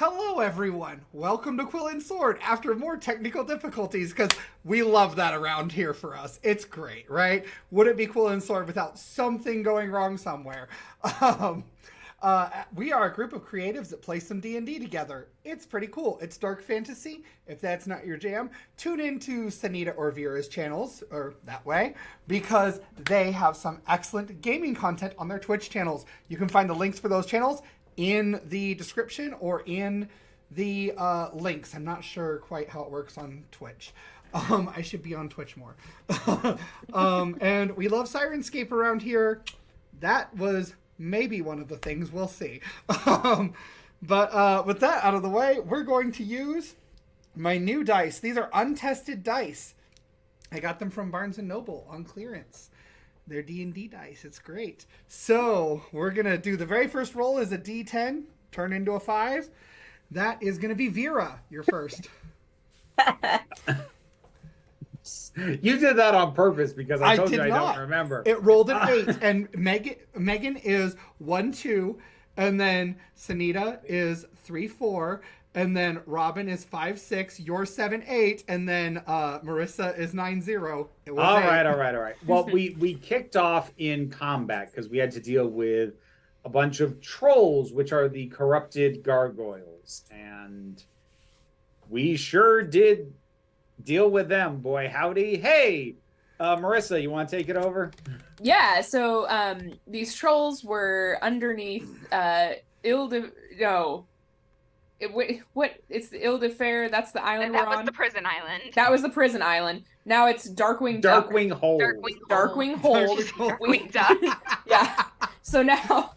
Hello, everyone. Welcome to Quill and Sword after more technical difficulties, because we love that around here for us. It's great, right? Wouldn't be Quill and Sword without something going wrong somewhere. We are a group of creatives that play some D&D together. It's pretty cool. It's dark fantasy. If that's not your jam, tune into SENITA or VERA's channels, or that way, because they have some excellent gaming content on their Twitch channels. You can find the links for those channels in the description or in the links. I'm not sure quite how it works on Twitch. I should be on Twitch more. And we love Syrinscape around here. That was maybe one of the things. We'll see. But with that out of the way, we're going to use my new dice. These are untested dice. I got them from Barnes & Noble on clearance. They're D&D dice. It's great. So we're going to do the very first roll is a D10, turn into a 5. That is going to be Vera, your first. You did that on purpose because I told you I don't remember. It rolled an 8, and Megan is 1, 2, and then SENITA is 3, 4, and then Robin is 5, 6, you're 7, 8, and then MARISA is 9, 0. All right. Well, we kicked off in combat because we had to deal with a bunch of trolls, which are the corrupted gargoyles, and we sure did deal with them. Boy, howdy. Hey, MARISA, you want to take it over? Yeah, so these trolls were underneath it's the Ile-de-Fair. That's the island that we're on. was the prison island. That was the prison island. Now it's Darkwing Hold. Darkwing Hold. Darkwing Duck. Yeah. So now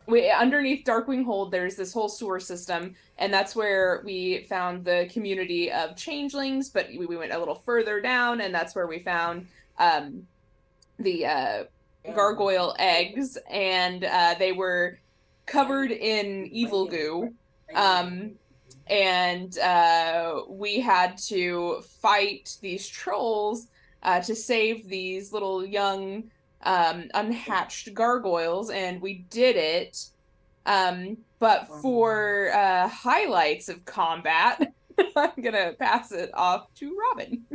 underneath Darkwing Hold, there's this whole sewer system, and that's where we found the community of changelings, but we went a little further down, and that's where we found the gargoyle eggs, and they were covered in evil goo. And we had to fight these trolls to save these little young unhatched gargoyles, and we did it. But for highlights of combat, I'm gonna pass it off to Robin.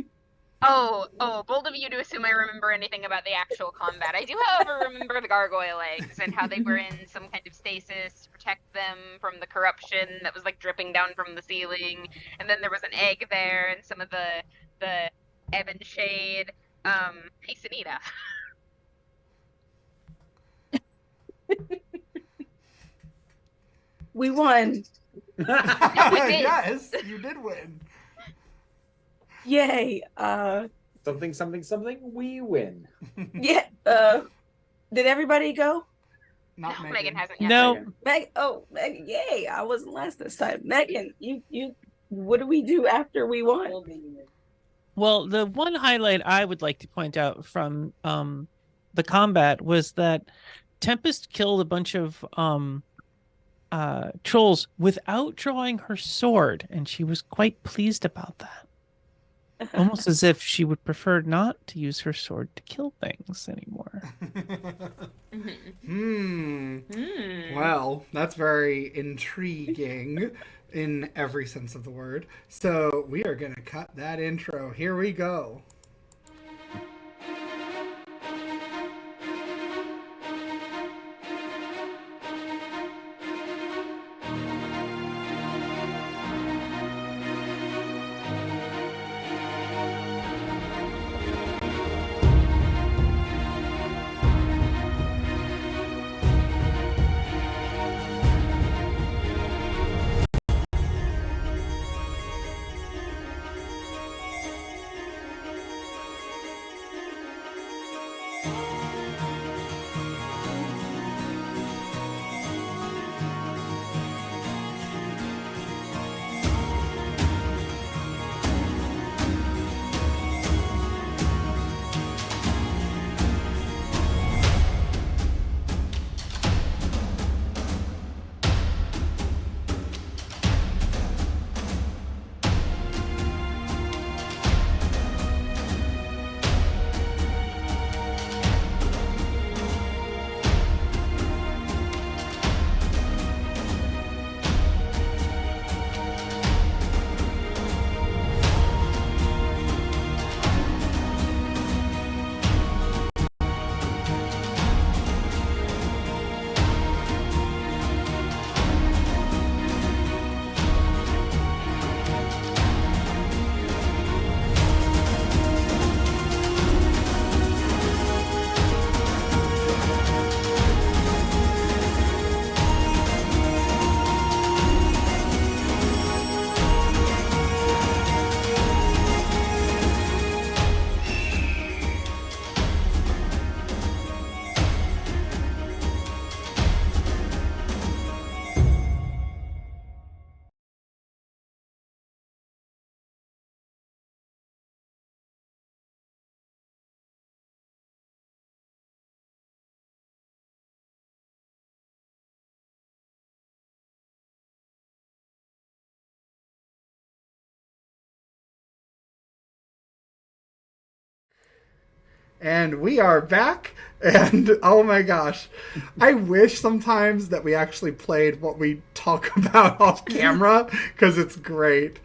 Oh, bold of you to assume I remember anything about the actual combat. I do, however, remember the gargoyle eggs and how they were in some kind of stasis to protect them from the corruption that was like dripping down from the ceiling. And then there was an egg there and some of the ebb and shade. Hey, SENITA. We won. Yeah, we did. Yes, you did win. Yay. Something, we win. Yeah. Did everybody go? Not No, Megan. Megan hasn't yet. No. Megan, yay. I wasn't last this time. Megan, you what do we do after we won? Well, the one highlight I would like to point out from the combat was that Tempest killed a bunch of trolls without drawing her sword, and she was quite pleased about that. Almost as if she would prefer not to use her sword to kill things anymore. Well, that's very intriguing in every sense of the word. So we are going to cut that intro. Here we go. And we are back, and oh my gosh, I wish sometimes that we actually played what we talk about off camera, because it's great.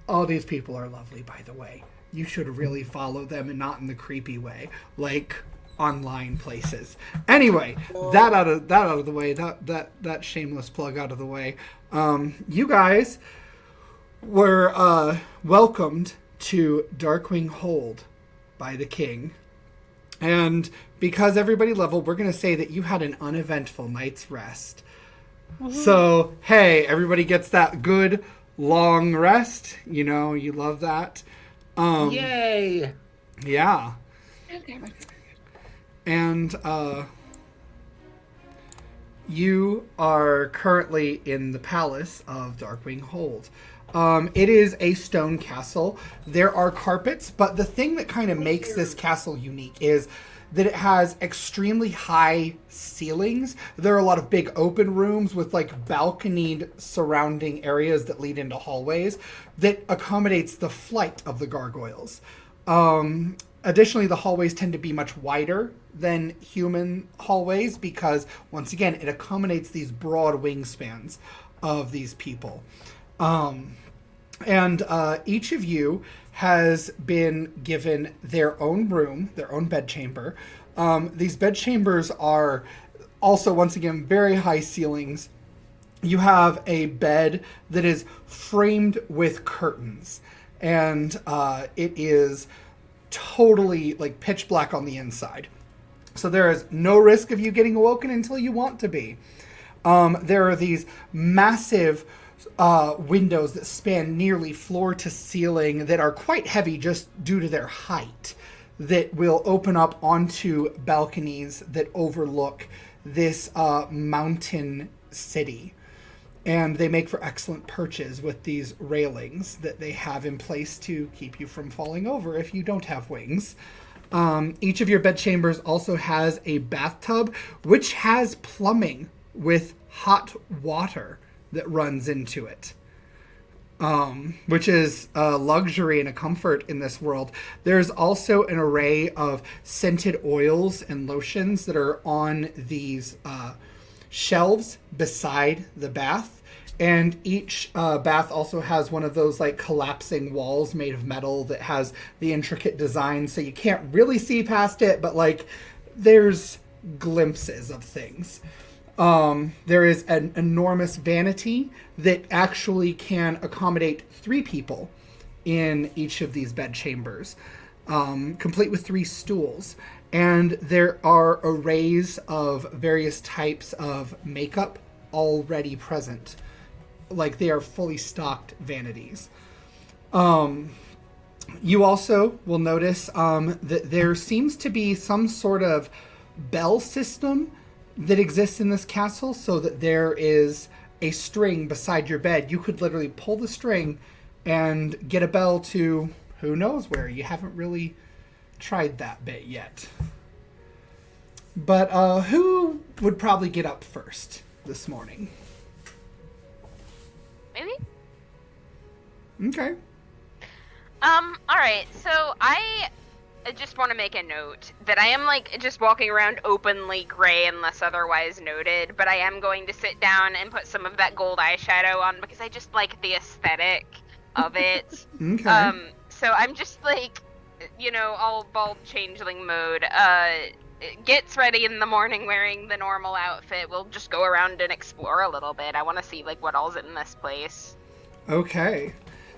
All these people are lovely, by the way. You should really follow them, and not in the creepy way, like online places. Anyway, that out of the way, that shameless plug out of the way. You guys were welcomed to Darkwing Hold by the king. And because everybody leveled, we're going to say that you had an uneventful night's rest. So, hey, everybody gets that good long rest. You know, you love that. Yay! Yeah. And you are currently in the palace of Darkwing Hold. It is a stone castle. There are carpets, but the thing that kind of makes this castle unique is that it has extremely high ceilings. There are a lot of big open rooms with like balconied surrounding areas that lead into hallways that accommodates the flight of the gargoyles. Additionally, the hallways tend to be much wider than human hallways because, once again, it accommodates these broad wingspans of these people. And each of you has been given their own room, their own bedchamber. These bedchambers are also, once again, very high ceilings. You have a bed that is framed with curtains, and it is totally like pitch black on the inside. So there is no risk of you getting awoken until you want to be. There are these massive windows that span nearly floor to ceiling that are quite heavy just due to their height, that will open up onto balconies that overlook this mountain city. And they make for excellent perches with these railings that they have in place to keep you from falling over if you don't have wings. Each of your bedchambers also has a bathtub, which has plumbing with hot water that runs into it, which is a luxury and a comfort in this world. There's also an array of scented oils and lotions that are on these shelves beside the bath. And each bath also has one of those like collapsing walls made of metal that has the intricate design, so you can't really see past it, but like there's glimpses of things. There is an enormous vanity that actually can accommodate 3 people in each of these bedchambers, complete with 3 stools. And there are arrays of various types of makeup already present. Like they are fully stocked vanities. You also will notice that there seems to be some sort of bell system that exists in this castle, so that there is a string beside your bed. You could literally pull the string and get a bell to who knows where. You haven't really tried that bit yet. But who would probably get up first this morning? Maybe? Okay. Alright, so I just want to make a note that I am like just walking around openly gray unless otherwise noted, but I am going to sit down and put some of that gold eyeshadow on because I just like the aesthetic of it. Okay. So I'm just like, you know, all bald changeling mode. Gets ready in the morning wearing the normal outfit. We'll just go around and explore a little bit. I want to see like what all's in this place. Okay.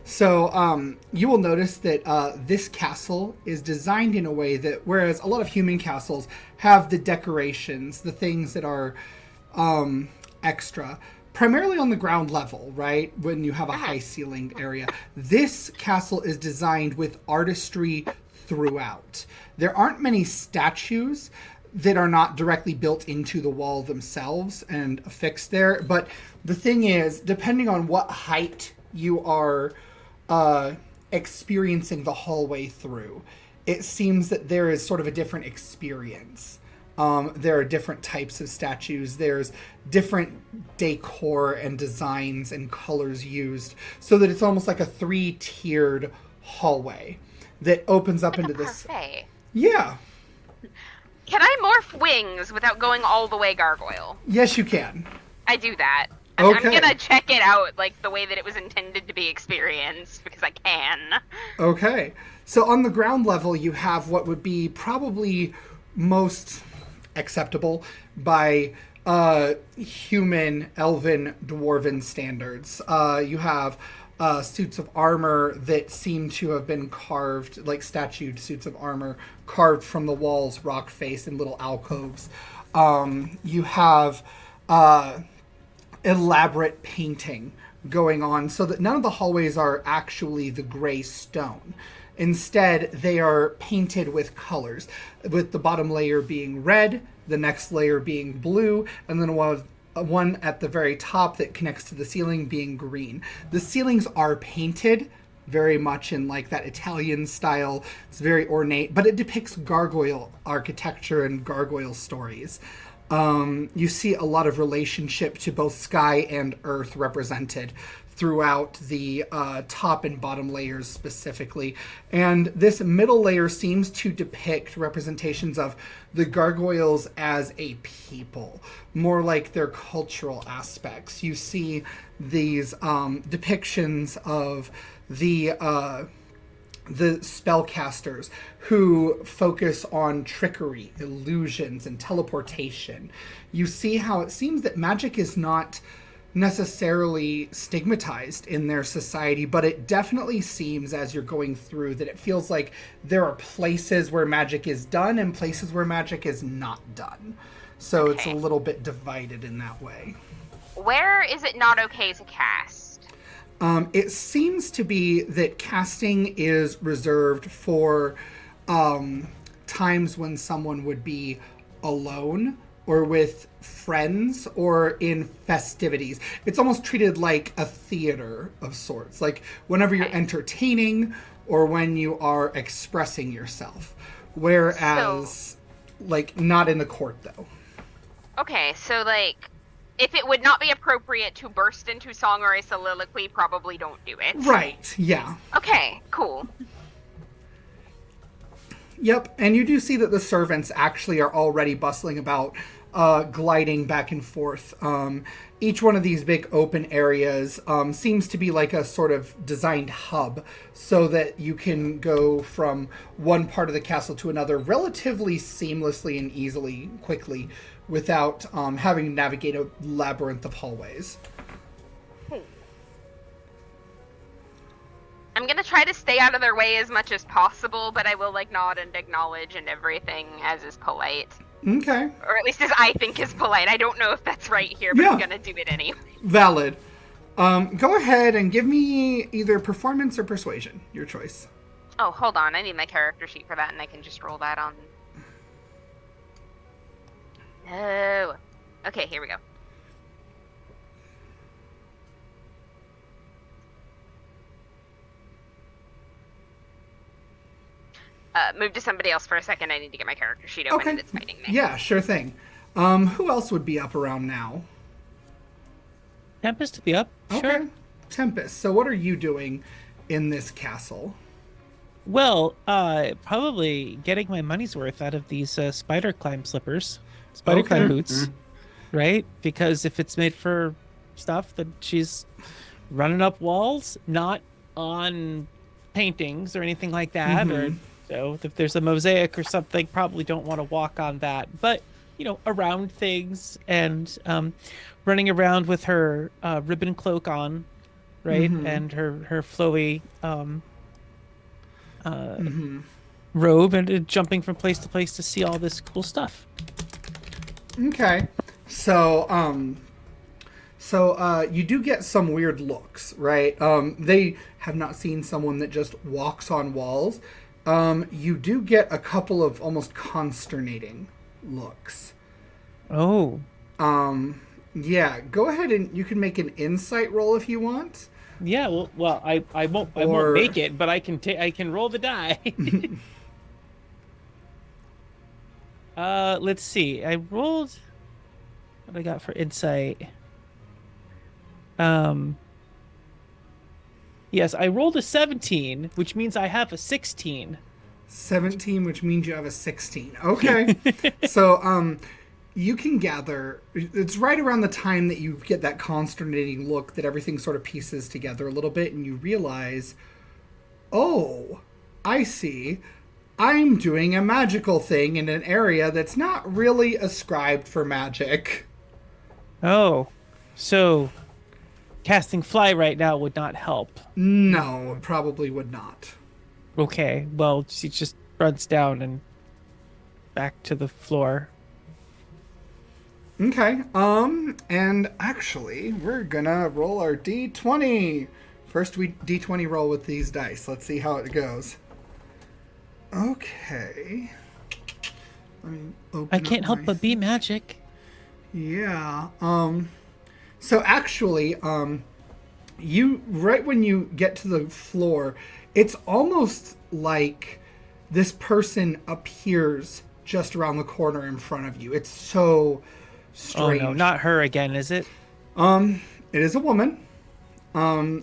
So you will notice that this castle is designed in a way that, whereas a lot of human castles have the decorations, the things that are extra, primarily on the ground level, right? When you have a high ceiling area. This castle is designed with artistry throughout. There aren't many statues that are not directly built into the wall themselves and affixed there. But the thing is, depending on what height you are experiencing the hallway through, it seems that there is sort of a different experience. There are different types of statues. There's different decor and designs and colors used, so that it's almost like a 3-tiered hallway that opens up like into a this. parfait. Yeah. Can I morph wings without going all the way gargoyle? Yes, you can. I do that. Okay. I'm gonna check it out like the way that it was intended to be experienced because I can. Okay. So on the ground level, you have what would be probably most acceptable by human, elven, dwarven standards. You have suits of armor that seem to have been carved, like statued suits of armor, carved from the walls, rock face, in little alcoves. You have elaborate painting going on so that none of the hallways are actually the gray stone. Instead, they are painted with colors, with the bottom layer being red, the next layer being blue, and then one at the very top that connects to the ceiling being green. The ceilings are painted very much in like that Italian style. It's very ornate, but it depicts gargoyle architecture and gargoyle stories. You see a lot of relationship to both sky and earth represented throughout the top and bottom layers specifically. And this middle layer seems to depict representations of the gargoyles as a people, more like their cultural aspects. You see these depictions of the spellcasters who focus on trickery, illusions, and teleportation. You see how it seems that magic is not necessarily stigmatized in their society, but it definitely seems as you're going through that it feels like there are places where magic is done and places where magic is not done. So It's a little bit divided in that way. Where is it not okay to cast? It seems to be that casting is reserved for times when someone would be alone or with friends or in festivities. It's almost treated like a theater of sorts, like whenever you're entertaining or when you are expressing yourself. Whereas, like, not in the court, though. Okay, so, like, if it would not be appropriate to burst into song or a soliloquy, probably don't do it. Right, yeah. Okay, cool. Yep, and you do see that the servants actually are already bustling about, gliding back and forth. Each one of these big open areas seems to be like a sort of designed hub so that you can go from one part of the castle to another relatively seamlessly and easily, quickly, without having to navigate a labyrinth of hallways. I'm gonna try to stay out of their way as much as possible, but I will, like, nod and acknowledge and everything as is polite. Okay. Or at least as I think is polite. I don't know if that's right here, but I'm gonna do it anyway. Valid. Go ahead and give me either performance or persuasion. Your choice. Oh, hold on. I need my character sheet for that, and I can just roll that on. No. Okay, here we go. Move to somebody else for a second. I need to get my character sheet open and it's fighting me. Yeah, sure thing. Who else would be up around now? Tempest to be up. Sure. Okay. Tempest. So what are you doing in this castle? Well, probably getting my money's worth out of these spider climb slippers, spider climb boots, right? Because if it's made for stuff, then she's running up walls, not on paintings or anything like that, or so if there's a mosaic or something, probably don't want to walk on that. But around things and running around with her ribbon cloak on, right, and her flowy robe and jumping from place to place to see all this cool stuff. Okay. So you do get some weird looks, right? They have not seen someone that just walks on walls. You do get a couple of almost consternating looks. Oh. Yeah, go ahead and you can make an insight roll if you want. Yeah, well, I won't make it, but I can roll the die. Let's see. I rolled what I got for insight. Yes, I rolled a 17, which means I have a 16 17, which means you have a 16. Okay. So, you can gather, it's right around the time that you get that consternating look that everything sort of pieces together a little bit, and you realize, oh, I see. I'm doing a magical thing in an area that's not really ascribed for magic. Oh, so casting fly right now would not help. No, it probably would not. Okay, well, she just runs down and back to the floor. Okay, and actually, we're gonna roll our D20. First, we D20 roll with these dice. Let's see how it goes. Okay. Let me open I can't up help my- but be magic. Yeah, so actually, you, right when you get to the floor, it's almost like this person appears just around the corner in front of you. It's so strange. Oh no, not her again, is it? It is a woman.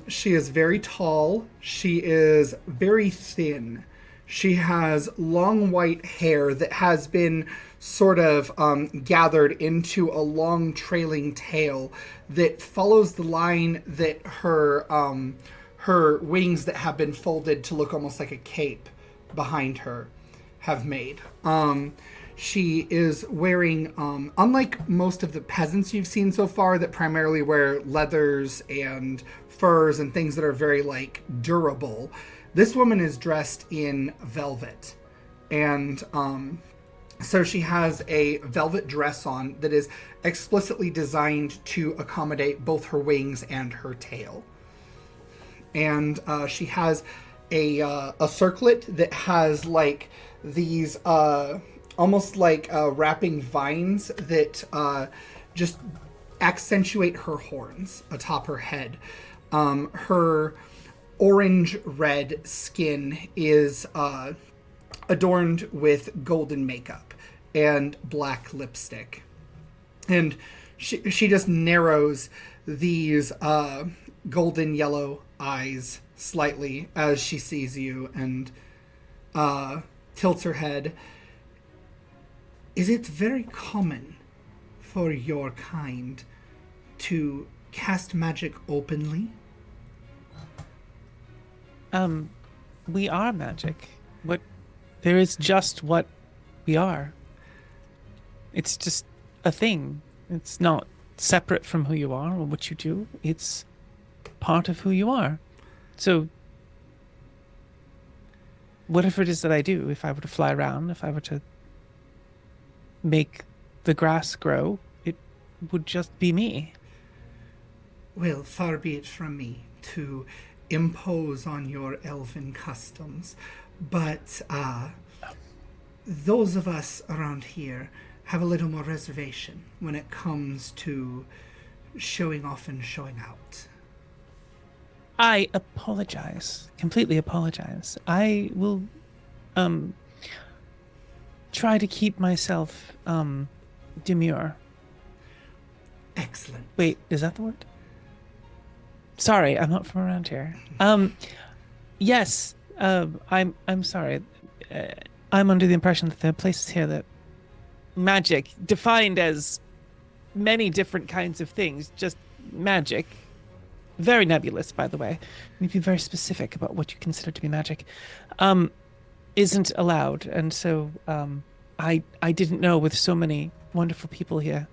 She is very tall. She is very thin. She has long white hair that has been sort of gathered into a long trailing tail that follows the line that her wings that have been folded to look almost like a cape behind her have made. She is wearing, unlike most of the peasants you've seen so far that primarily wear leathers and furs and things that are very, like, durable, this woman is dressed in velvet. And so she has a velvet dress on that is explicitly designed to accommodate both her wings and her tail. And she has a circlet that has, like, these almost like wrapping vines that just accentuate her horns atop her head. Her orange-red skin is adorned with golden makeup and black lipstick. And she just narrows these golden yellow eyes slightly as she sees you and tilts her head. Is it very common for your kind to cast magic openly? We are magic. There is just what we are. It's just a thing. It's not separate from who you are or what you do. It's part of who you are. So whatever it is that I do, if I were to fly around, if I were to make the grass grow, it would just be me. Well, far be it from me to impose on your elven customs, but those of us around here have a little more reservation when it comes to showing off and showing out. I apologize. Completely apologize. I will try to keep myself demure. Excellent. Wait, is that the word? Sorry, I'm not from around here. Yes, I'm sorry. I'm under the impression that there are places here that magic, defined as many different kinds of things, just magic, very nebulous, by the way. You need to be very specific about what you consider to be magic, isn't allowed. And so I didn't know, with so many wonderful people here,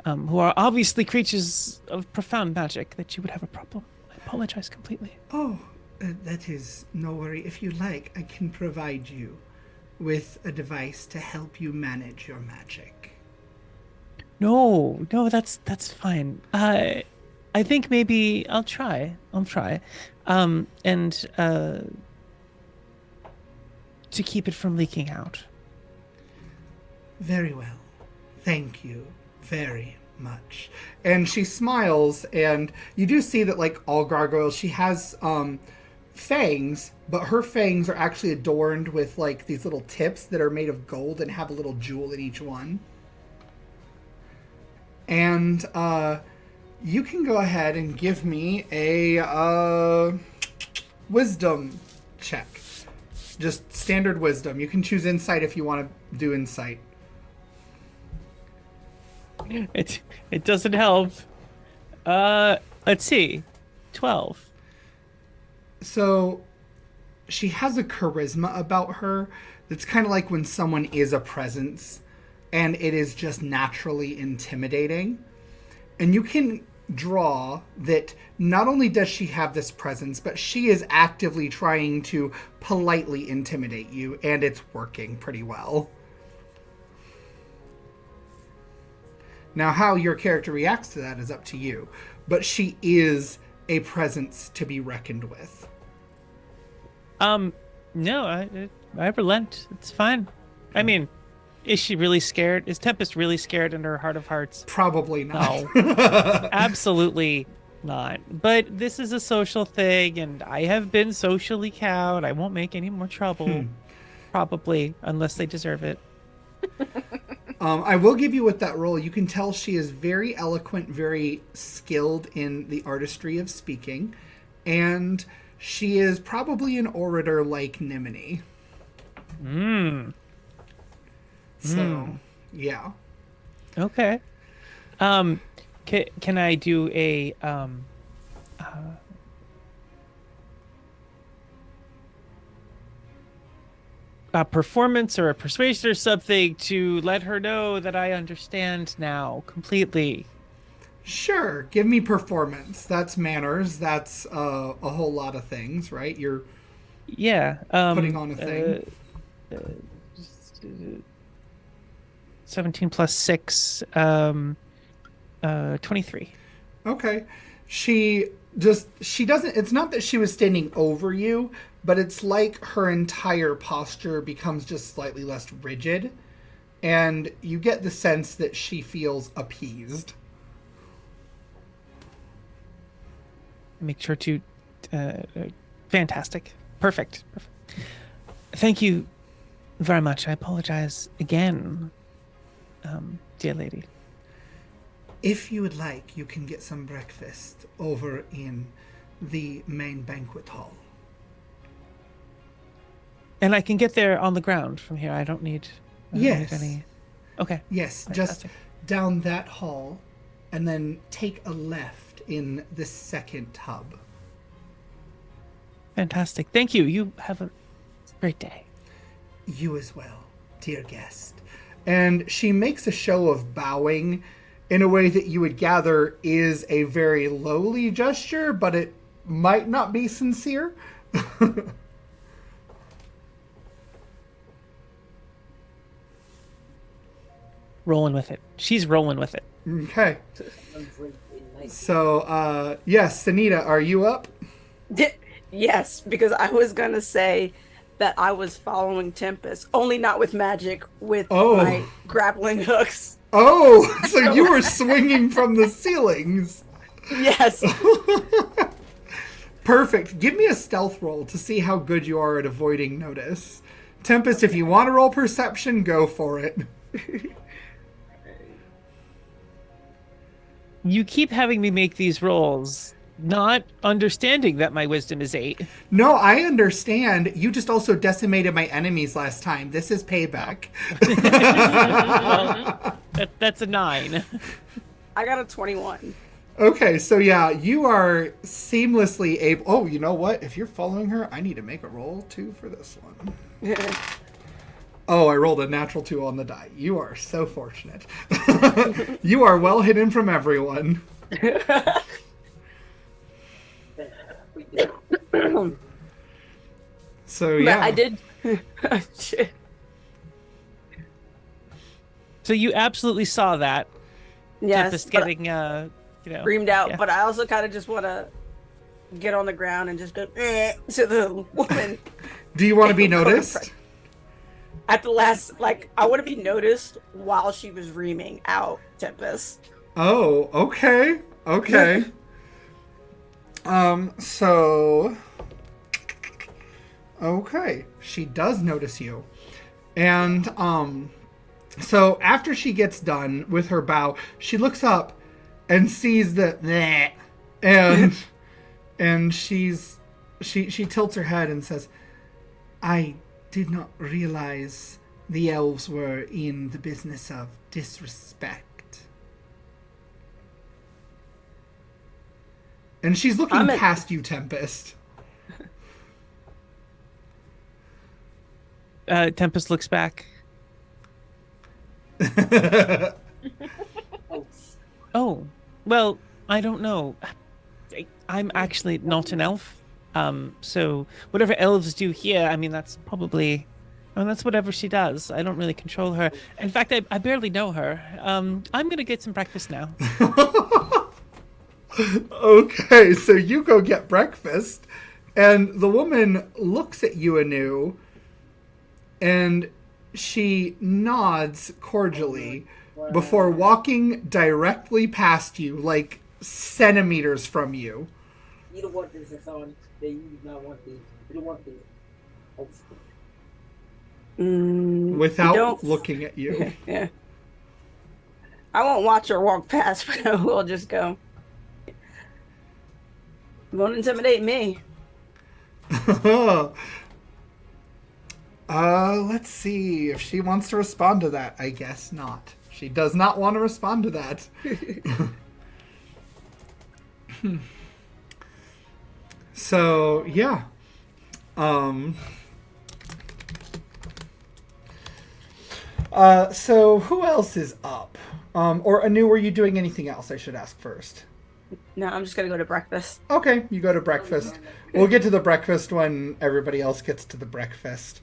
who are obviously creatures of profound magic, that you would have a problem. I apologize completely. Oh, that is no worry. If you like, I can provide you with a device to help you manage your magic. No, that's fine. I think maybe I'll try. And to keep it from leaking out. Very well. Thank you very much. And she smiles, and you do see that, like all gargoyles, she has fangs, but her fangs are actually adorned with like these little tips that are made of gold and have a little jewel in each one. And you can go ahead and give me a wisdom check. just standard wisdom. You can choose insight if you want to do insight. It doesn't help. Let's see. 12. So she has a charisma about her that's kind of like when someone is a presence and it is just naturally intimidating. And you can draw that not only does she have this presence, but she is actively trying to politely intimidate you, and it's working pretty well. Now, how your character reacts to that is up to you, but she is a presence to be reckoned with. No, I relent. It's fine. I mean, is she really scared? Is Tempest really scared in her heart of hearts? Probably not. No, absolutely not. But this is a social thing, and I have been socially cowed. I won't make any more trouble, probably, unless they deserve it. I will give you with that role. You can tell she is very eloquent, very skilled in the artistry of speaking, and she is probably an orator like Nimini. So, yeah. Okay. Can I do a performance or a persuasion or something to let her know that I understand now completely? Sure. Give me performance. That's manners. That's a whole lot of things, right? You're putting on a thing. 17 plus 6, 23. Okay. She doesn't, it's not that she was standing over you, but it's like her entire posture becomes just slightly less rigid, and you get the sense that she feels appeased. Make sure to, fantastic. Perfect. Thank you very much. I apologize again, dear lady. If you would like, you can get some breakfast over in the main banquet hall. And I can get there on the ground from here. I don't need Yes. any. Okay. Yes, Fantastic. just down that hall, and then take a left in the second hub. Fantastic. Thank you. You have a great day. You as well, dear guest. And she makes a show of bowing in a way that you would gather is a very lowly gesture, but it might not be sincere. Rolling with it. She's rolling with it. Okay. So, yes, Senita, are you up? Yes, because I was gonna say that I was following Tempest, only not with magic, with my grappling hooks. Oh, so you were swinging from the ceilings. Yes. Perfect. Give me a stealth roll to see how good you are at avoiding notice. Tempest, if you want to roll perception, go for it. You keep having me make these rolls, not understanding that my wisdom is 8. No, I understand. You just also decimated my enemies last time. This is payback. Well, that's a 9. I got a 21. Okay, so yeah, you are seamlessly able... Oh, you know what? If you're following her, I need to make a roll, too, for this one. Oh, I rolled a natural 2 on the die. You are so fortunate. You are well hidden from everyone. So, yeah. But I did... So you absolutely saw that. Yes, Tempest getting, screamed out, yeah. but I also kind of just want to get on the ground and just go to the woman. Do you want to be noticed? At the last, I want to be noticed while she was reaming out Tempest. Oh, okay. Okay. So... Okay. She does notice you. And, so after she gets done with her bow, she looks up and sees the... and she tilts her head and says, I did not realize the elves were in the business of disrespect. And she's looking past you, Tempest. Tempest looks back. Oh, well, I don't know. I'm actually not an elf. So whatever elves do here, I mean, that's probably... I mean, that's whatever she does. I don't really control her. In fact, I barely know her. I'm going to get some breakfast now. Okay, so you go get breakfast, and the woman looks at you anew, and she nods cordially before walking directly past you, like centimeters from you. You don't want this, Hassan. You do not want this. You don't want this. Without looking at you. Yeah. I won't watch her walk past, but I will just go. Won't intimidate me. Let's see if she wants to respond to that. I guess not. She does not want to respond to that. So, yeah. So who else is up? Or Anu, were you doing anything else? I should ask first. No, I'm just gonna go to breakfast. Okay, you go to breakfast. We'll get to the breakfast when everybody else gets to the breakfast.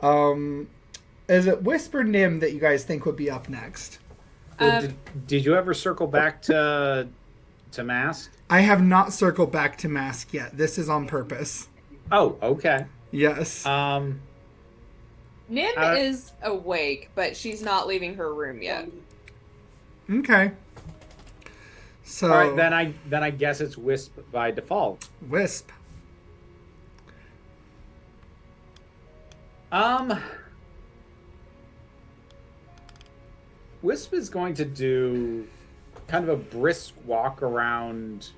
Is it Whisper Nim that you guys think would be up next? Did you ever circle back to Mask? I have not circled back to Mask yet. This is on purpose. Oh, okay. Yes. Nim is awake, but she's not leaving her room yet. Okay. So all right, then I guess it's Wisp by default. Wisp. Wisp is going to do kind of a brisk walk around,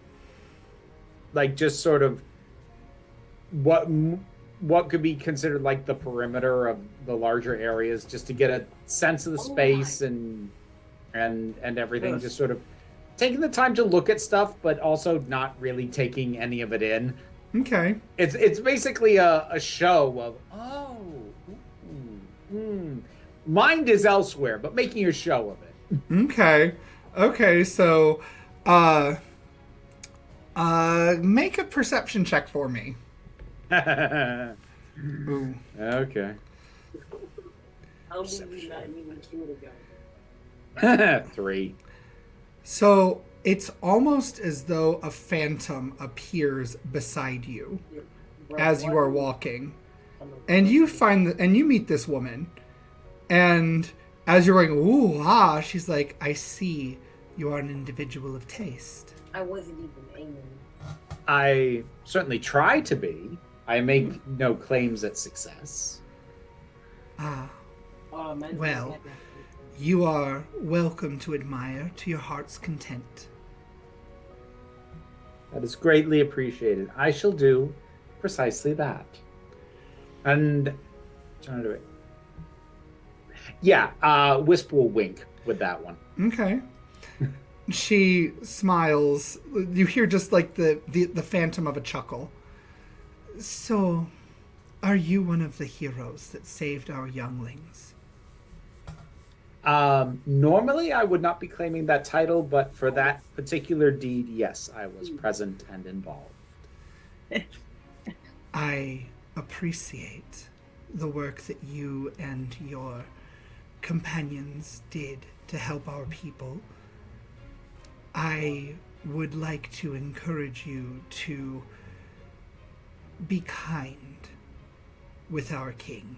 like just sort of what could be considered like the perimeter of the larger areas, just to get a sense of the space and everything. Just sort of taking the time to look at stuff, but also not really taking any of it in. Okay. It's basically a show of mind is elsewhere, but making a show of it. Okay, so make a perception check for me. Ooh. Okay. How did we not even kill the guy? 3. So it's almost as though a phantom appears beside you as you are walking, and you meet this woman, and as you're going, ooh, ah, she's like, I see you are an individual of taste. I wasn't even angry. I certainly try to be. I make no claims at success. Well, you are welcome to admire to your heart's content. That is greatly appreciated. I shall do precisely that. And trying to do it. Yeah, Wisp will wink with that one. Okay. She smiles. You hear just like the phantom of a chuckle. So, are you one of the heroes that saved our younglings? Normally I would not be claiming that title, but for that particular deed, yes, I was present and involved. I appreciate the work that you and your companions did to help our people. I would like to encourage you to be kind with our king.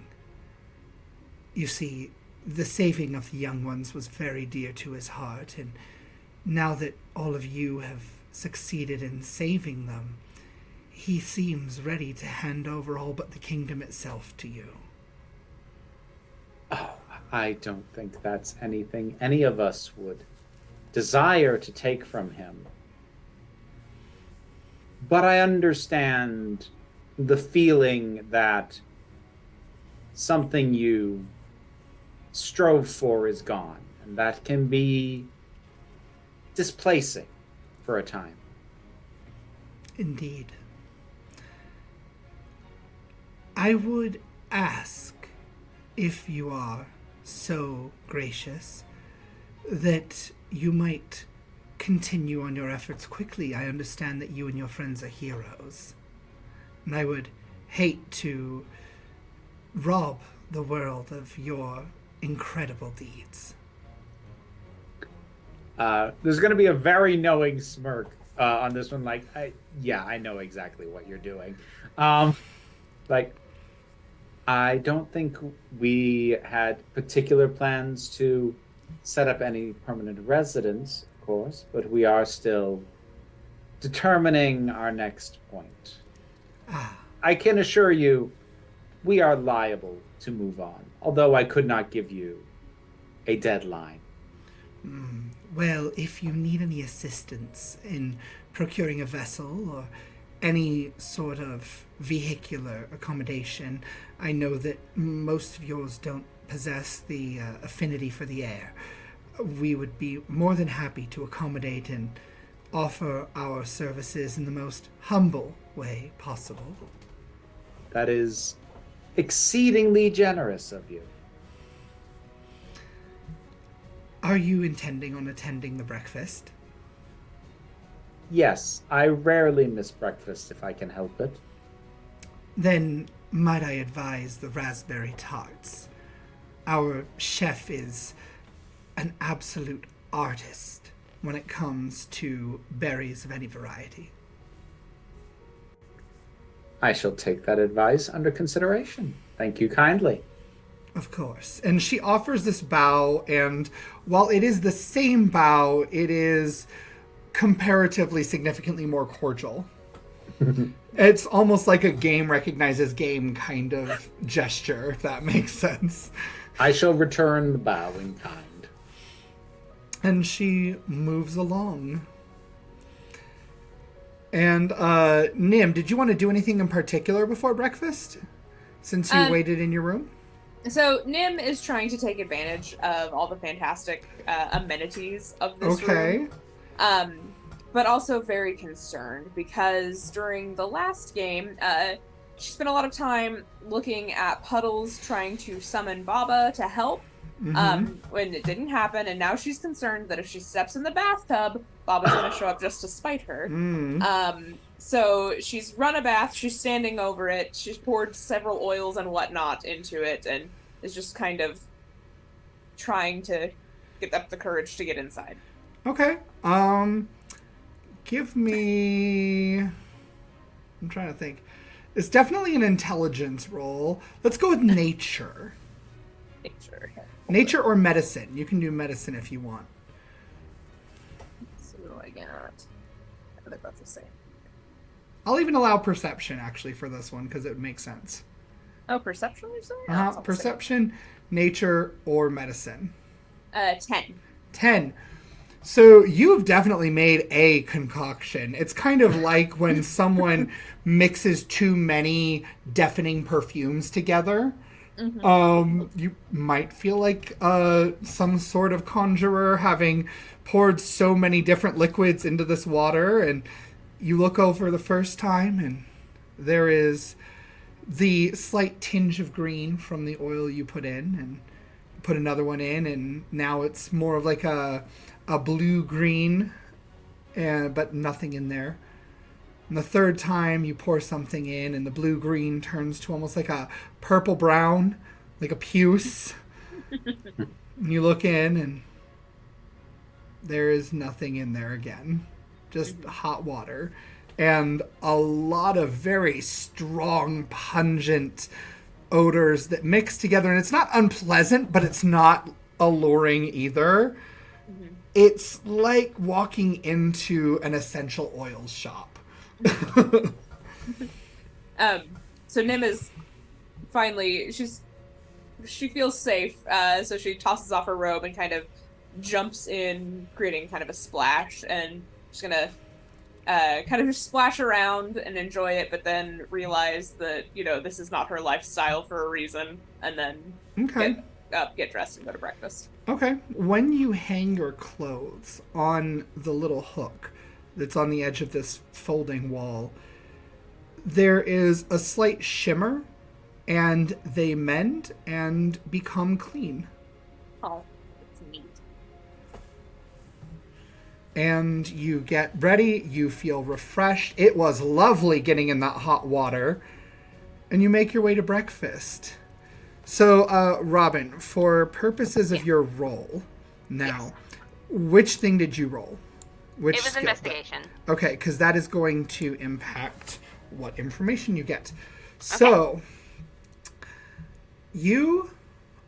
You see, the saving of the young ones was very dear to his heart, and now that all of you have succeeded in saving them, he seems ready to hand over all but the kingdom itself to you. Oh, I don't think that's anything any of us would desire to take from him. But I understand the feeling that something you strove for is gone, and that can be displacing for a time. Indeed. I would ask, if you are so gracious, that you might continue on your efforts quickly. I understand that you and your friends are heroes, and I would hate to rob the world of your incredible deeds. There's going to be a very knowing smirk on this one. Like, I know exactly what you're doing. Like, I don't think we had particular plans to set up any permanent residence, of course, but we are still determining our next point. I can assure you, we are liable to move on, although I could not give you a deadline. Well, if you need any assistance in procuring a vessel or any sort of vehicular accommodation, I know that most of yours don't possess the affinity for the air. We would be more than happy to accommodate and offer our services in the most humble way possible. That is exceedingly generous of you. Are you intending on attending the breakfast? Yes, I rarely miss breakfast if I can help it. Then might I advise the raspberry tarts? Our chef is an absolute artist when it comes to berries of any variety. I shall take that advice under consideration. Thank you kindly. Of course. And she offers this bow, and while it is the same bow, it is comparatively significantly more cordial. It's almost like a game recognizes game kind of gesture, if that makes sense. I shall return the bow in kind. And she moves along. And Nim, did you want to do anything in particular before breakfast, since you waited in your room? So Nim is trying to take advantage of all the fantastic amenities of this room. But also very concerned because during the last game, she spent a lot of time looking at puddles, trying to summon Baba to help when it didn't happen. And now she's concerned that if she steps in the bathtub, Baba's going to show up just to spite her. So she's run a bath, she's standing over it, she's poured several oils and whatnot into it, and is just kind of trying to get up the courage to get inside. Okay. Give me... I'm trying to think. It's definitely an intelligence roll. Let's go with nature. Nature or medicine. You can do medicine if you want. So what do I got? They're both the same. I'll even allow perception, actually, for this one, because it makes sense. Oh, perception, you're saying? Perception, nature, or medicine. 10. 10. So you've definitely made a concoction. It's kind of like when someone mixes too many deafening perfumes together. You might feel like some sort of conjurer having poured so many different liquids into this water, and you look over the first time and there is the slight tinge of green from the oil you put in, and put another one in, and now it's more of like a blue-green, but nothing in there. And the third time you pour something in, and the blue-green turns to almost like a purple-brown, like a puce. And you look in, and there is nothing in there again. Just hot water. And a lot of very strong, pungent odors that mix together. And it's not unpleasant, but it's not alluring either. It's like walking into an essential oils shop. So Nim is finally, she feels safe, so she tosses off her robe and kind of jumps in, creating kind of a splash, and she's gonna kind of just splash around and enjoy it, but then realize that, this is not her lifestyle for a reason, and then Okay. get up, get dressed, and go to breakfast. Okay. When you hang your clothes on the little hook that's on the edge of this folding wall, there is a slight shimmer, and they mend and become clean. Oh, that's neat. And you get ready, you feel refreshed. It was lovely getting in that hot water. And you make your way to breakfast. So, Robin, for purposes of your roll now, which thing did you roll? Which It was skill? investigation. Okay, because that is going to impact what information you get. So, you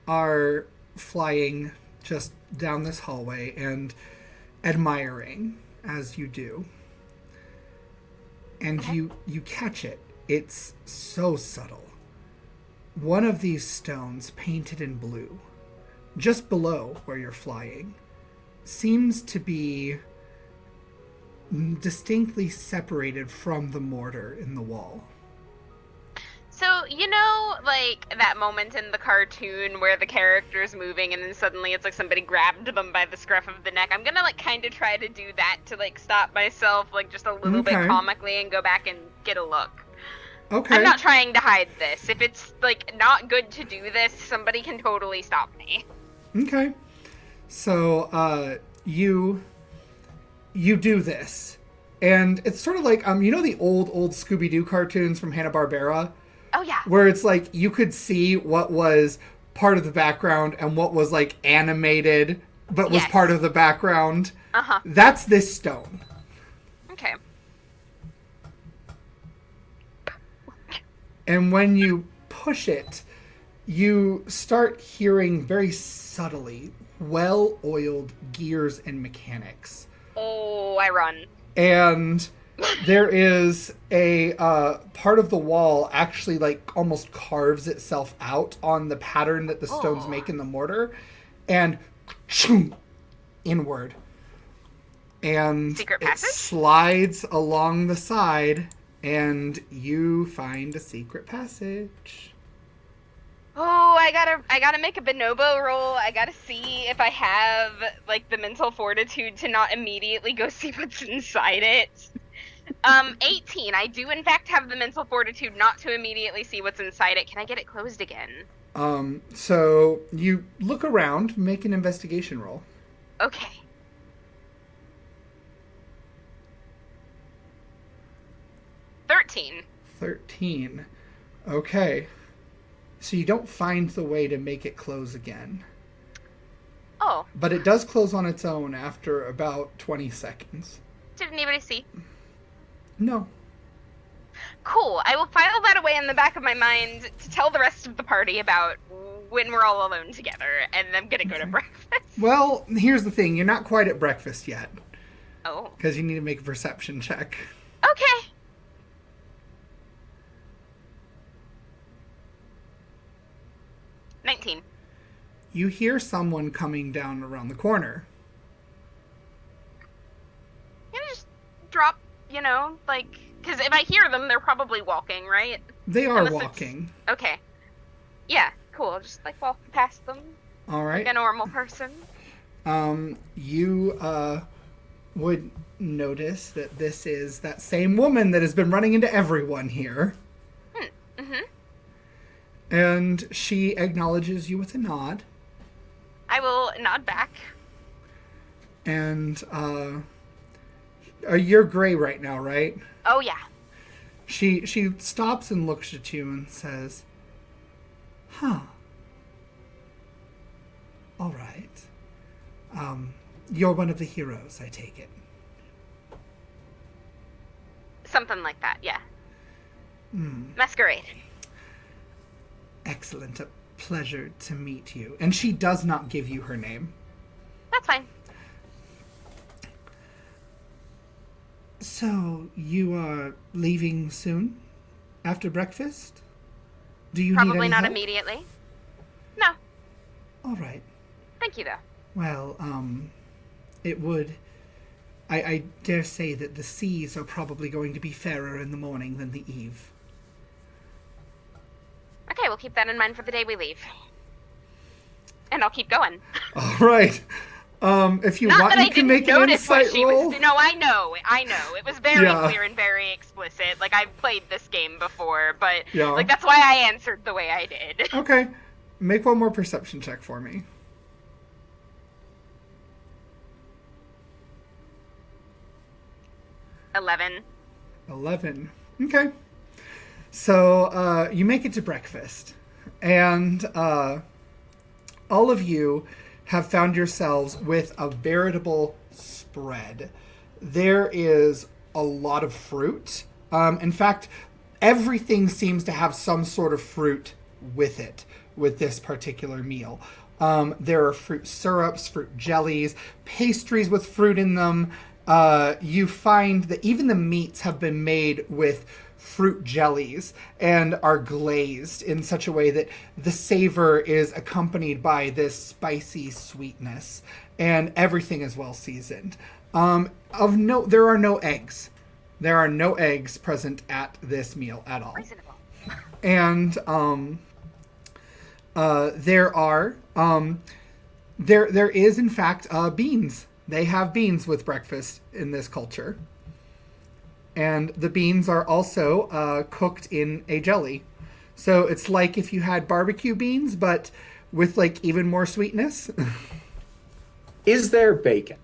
are flying just down this hallway and admiring as you do. And you catch it. It's so subtle. One of these stones, painted in blue, just below where you're flying, seems to be distinctly separated from the mortar in the wall. So, like that moment in the cartoon where the character's moving and then suddenly it's like somebody grabbed them by the scruff of the neck. I'm gonna like kind of try to do that to like stop myself like just a little bit comically and go back and get a look. Okay. I'm not trying to hide this. If it's like not good to do this, somebody can totally stop me. Okay. So, you do this. And it's sort of like, the old Scooby-Doo cartoons from Hanna-Barbera? Oh, yeah. Where it's like, you could see what was part of the background and what was like animated, but was part of the background. Uh-huh. That's this stone. Okay. And when you push it, you start hearing very subtly well-oiled gears and mechanics. Oh, I run. And there is a part of the wall actually like almost carves itself out on the pattern that the stones make in the mortar, and inward. And Secret it passage? slides along the side, and you find a secret passage. Oh, I gotta make a bonobo roll. I gotta see if I have like the mental fortitude to not immediately go see what's inside it. 18. I do in fact have the mental fortitude not to immediately see what's inside it. Can I get it closed again? So you look around, make an investigation roll. Okay. $13. 13. Okay. So you don't find the way to make it close again. Oh. But it does close on its own after about 20 seconds. Did anybody see? No. Cool. I will file that away in the back of my mind to tell the rest of the party about when we're all alone together, and I'm gonna go to breakfast. Well, here's the thing. You're not quite at breakfast yet. Oh. Because you need to make a perception check. Okay. $19. You hear someone coming down around the corner. Can I just drop, like... Because if I hear them, they're probably walking, right? They are Unless walking. Okay. Yeah, cool. I'll just, like, walk past them. All right. Like a normal person. You would notice that this is that same woman that has been running into everyone here. Mm-hmm. And she acknowledges you with a nod. I will nod back. And you're gray right now, right? Oh, yeah. She stops and looks at you and says, "Huh. All right. You're one of the heroes, I take it." Something like that, yeah. Masquerade. Excellent. A pleasure to meet you. And she does not give you her name. That's fine. So, you are leaving soon? After breakfast? Do you Probably need any not help? immediately. No. All right. Thank you, though. Well, it would I dare say that the seas are probably going to be fairer in the morning than the eve. Okay, we'll keep that in mind for the day we leave. And I'll keep going. All right. If you Not want, that you I can didn't make an notice what insight she roll. was. No, I know. It was very Yeah. clear and very explicit. Like, I've played this game before, but Yeah. like that's why I answered the way I did. Okay. Make one more perception check for me. 11. 11. Okay. So you make it to breakfast, and all of you have found yourselves with a veritable spread. There is a lot of fruit. In fact, everything seems to have some sort of fruit with it, with this particular meal. There are fruit syrups, fruit jellies, pastries with fruit in them. You find that even the meats have been made with fruit jellies and are glazed in such a way that the savor is accompanied by this spicy sweetness, and everything is well seasoned. Of note, there are no eggs. There are no eggs present at this meal at all. Reasonable. And there is in fact beans. They have beans with breakfast in this culture. And the beans are also cooked in a jelly. So it's like if you had barbecue beans, but with like even more sweetness. Is there bacon?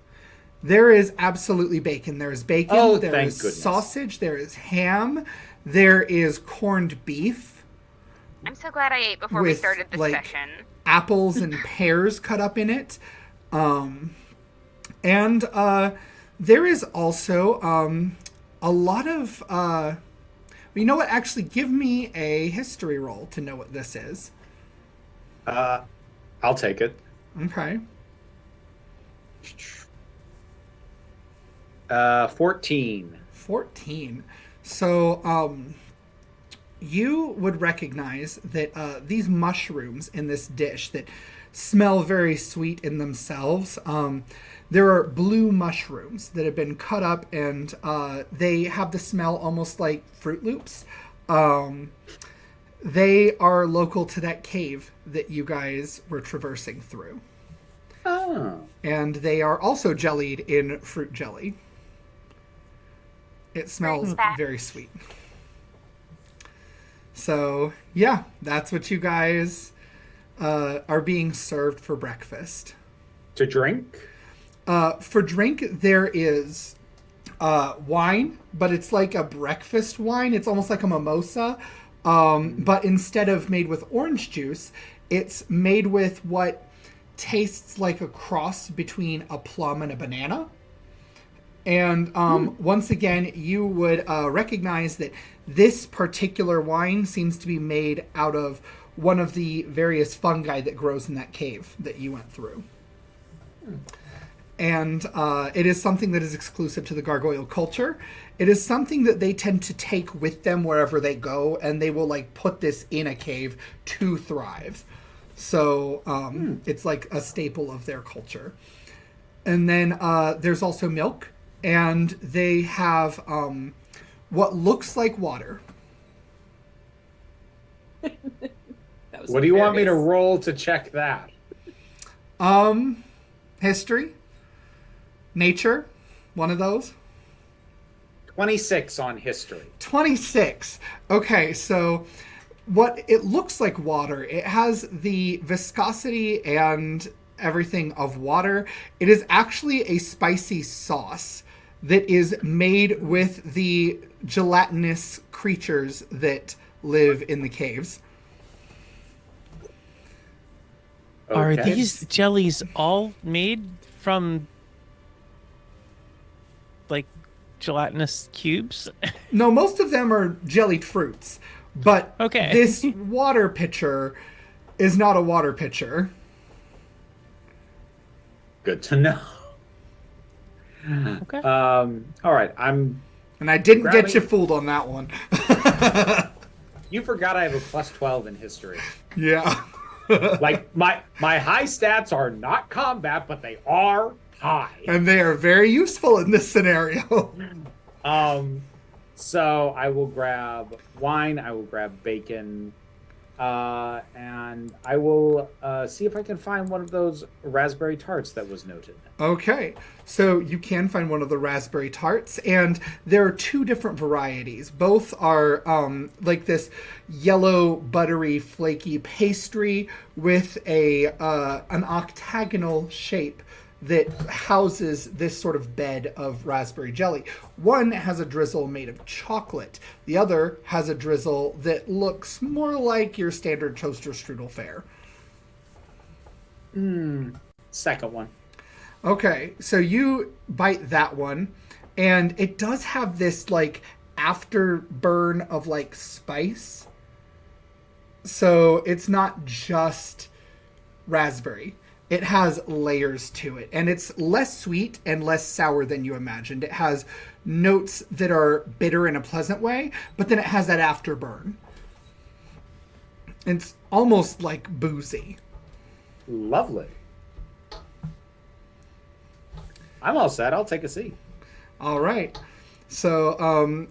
There is absolutely bacon. There is bacon. Oh, there thank is goodness. sausage. There is ham. There is corned beef. I'm so glad I ate before we With, started this like, session. Apples and pears cut up in it. And there is also a lot of... you know what? Actually, give me a history roll to know what this is. I'll take it. Okay. 14. 14. So, you would recognize that these mushrooms in this dish that smell very sweet in themselves, there are blue mushrooms that have been cut up, and they have the smell almost like Fruit Loops. They are local to that cave that you guys were traversing through. Oh. And they are also jellied in fruit jelly. It smells very sweet. So, yeah, that's what you guys are being served for breakfast. To drink? For drink, there is wine, but it's like a breakfast wine. It's almost like a mimosa. But instead of made with orange juice, it's made with what tastes like a cross between a plum and a banana. And once again, you would recognize that this particular wine seems to be made out of one of the various fungi that grows in that cave that you went through. And it is something that is exclusive to the gargoyle culture. It is something that they tend to take with them wherever they go, and they will like put this in a cave to thrive. So it's like a staple of their culture. And then there's also milk, and they have what looks like water. What do you want me to roll to check that? History, nature, one of those. 26 on history. 26. Okay, so what it looks like water. It has the viscosity and everything of water. It is actually a spicy sauce that is made with the gelatinous creatures that live in the caves. Are Okay. these jellies all made from like gelatinous cubes? No, most of them are jellied fruits, but Okay. this water pitcher is not a water pitcher. Good to know. Okay. All right. And I didn't get Grabbing- you fooled on that one. You forgot I have a plus 12 in history. Yeah. Like my high stats are not combat, but they are high. And they are very useful in this scenario. So I will grab wine, I will grab bacon, and I will see if I can find one of those raspberry tarts that was noted. Okay, so you can find one of the raspberry tarts, and there are two different varieties. Both are like this yellow, buttery, flaky pastry with an octagonal shape that houses this sort of bed of raspberry jelly. One has a drizzle made of chocolate. The other has a drizzle that looks more like your standard toaster strudel fare. Second one. Okay, so you bite that one, and it does have this, like, afterburn of, like, spice. So it's not just raspberry. It has layers to it, and it's less sweet and less sour than you imagined. It has notes that are bitter in a pleasant way, but then it has that afterburn. It's almost like boozy. Lovely. I'm all set. I'll take a seat. All right. So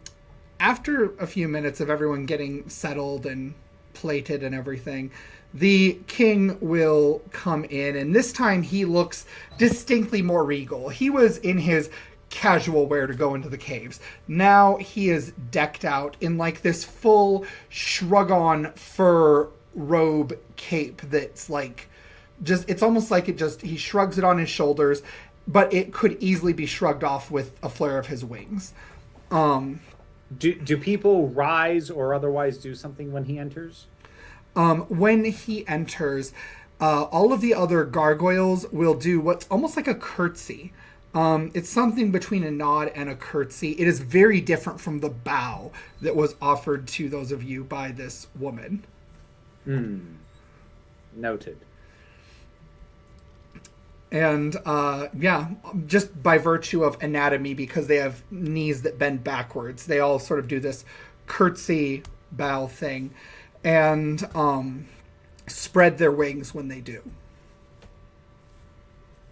after a few minutes of everyone getting settled and plated and everything, the king will come in, and this time he looks distinctly more regal. He was in his casual wear to go into the caves. Now he is decked out in like this full shrug-on fur robe cape that's like just, it's almost like he shrugs it on his shoulders, but it could easily be shrugged off with a flare of his wings. Do people rise or otherwise do something when he enters? When he enters, all of the other gargoyles will do what's almost like a curtsy. It's something between a nod and a curtsy. It is very different from the bow that was offered to those of you by this woman. Noted. And yeah, just by virtue of anatomy, because they have knees that bend backwards, they all sort of do this curtsy bow thing. And spread their wings when they do.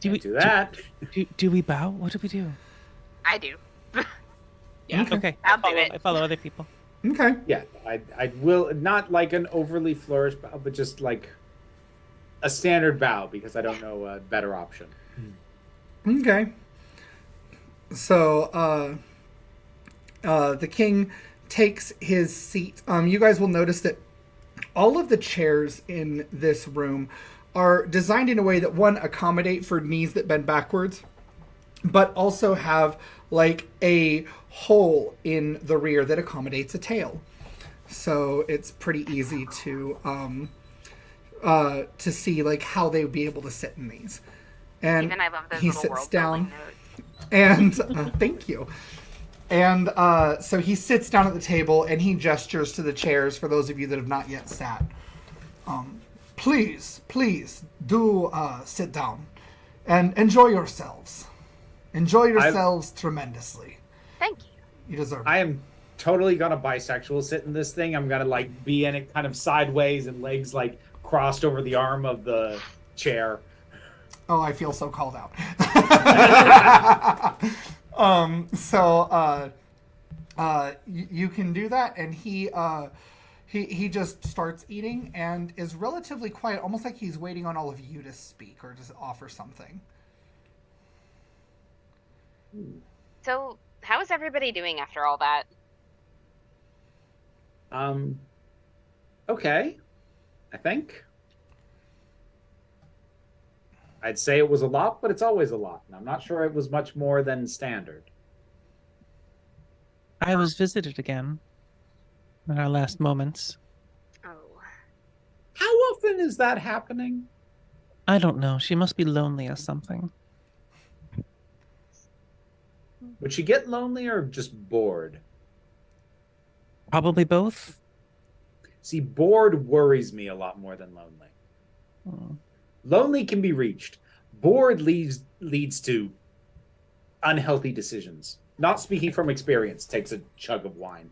Do we do that? Do we bow? What do we do? I do. Yeah. Okay. I'll do it. I follow other people. Okay. Yeah, I will not like an overly flourished bow, but just like a standard bow because I don't know a better option. Okay. So the king takes his seat. You guys will notice that all of the chairs in this room are designed in a way that, one, accommodate for knees that bend backwards, but also have like a hole in the rear that accommodates a tail. So it's pretty easy to see like how they would be able to sit in these. And Even I love those he little sits world down, building notes. and thank you. And so he sits down at the table and he gestures to the chairs for those of you that have not yet sat. Please do sit down and enjoy yourselves. Enjoy yourselves tremendously. Thank you. You deserve it. I am totally gonna bisexual sit in this thing. I'm gonna like be in it kind of sideways and legs like crossed over the arm of the chair. Oh, I feel so called out. You can do that, and he just starts eating and is relatively quiet, almost like he's waiting on all of you to speak or to offer something. So, how is everybody doing after all that? Okay, I think. I'd say it was a lot, but it's always a lot. And I'm not sure it was much more than standard. I was visited again in our last moments. Oh. How often is that happening? I don't know. She must be lonely or something. Would she get lonely or just bored? Probably both. See, bored worries me a lot more than lonely. Lonely can be reached. Bored leads to unhealthy decisions. Not speaking from experience, takes a chug of wine.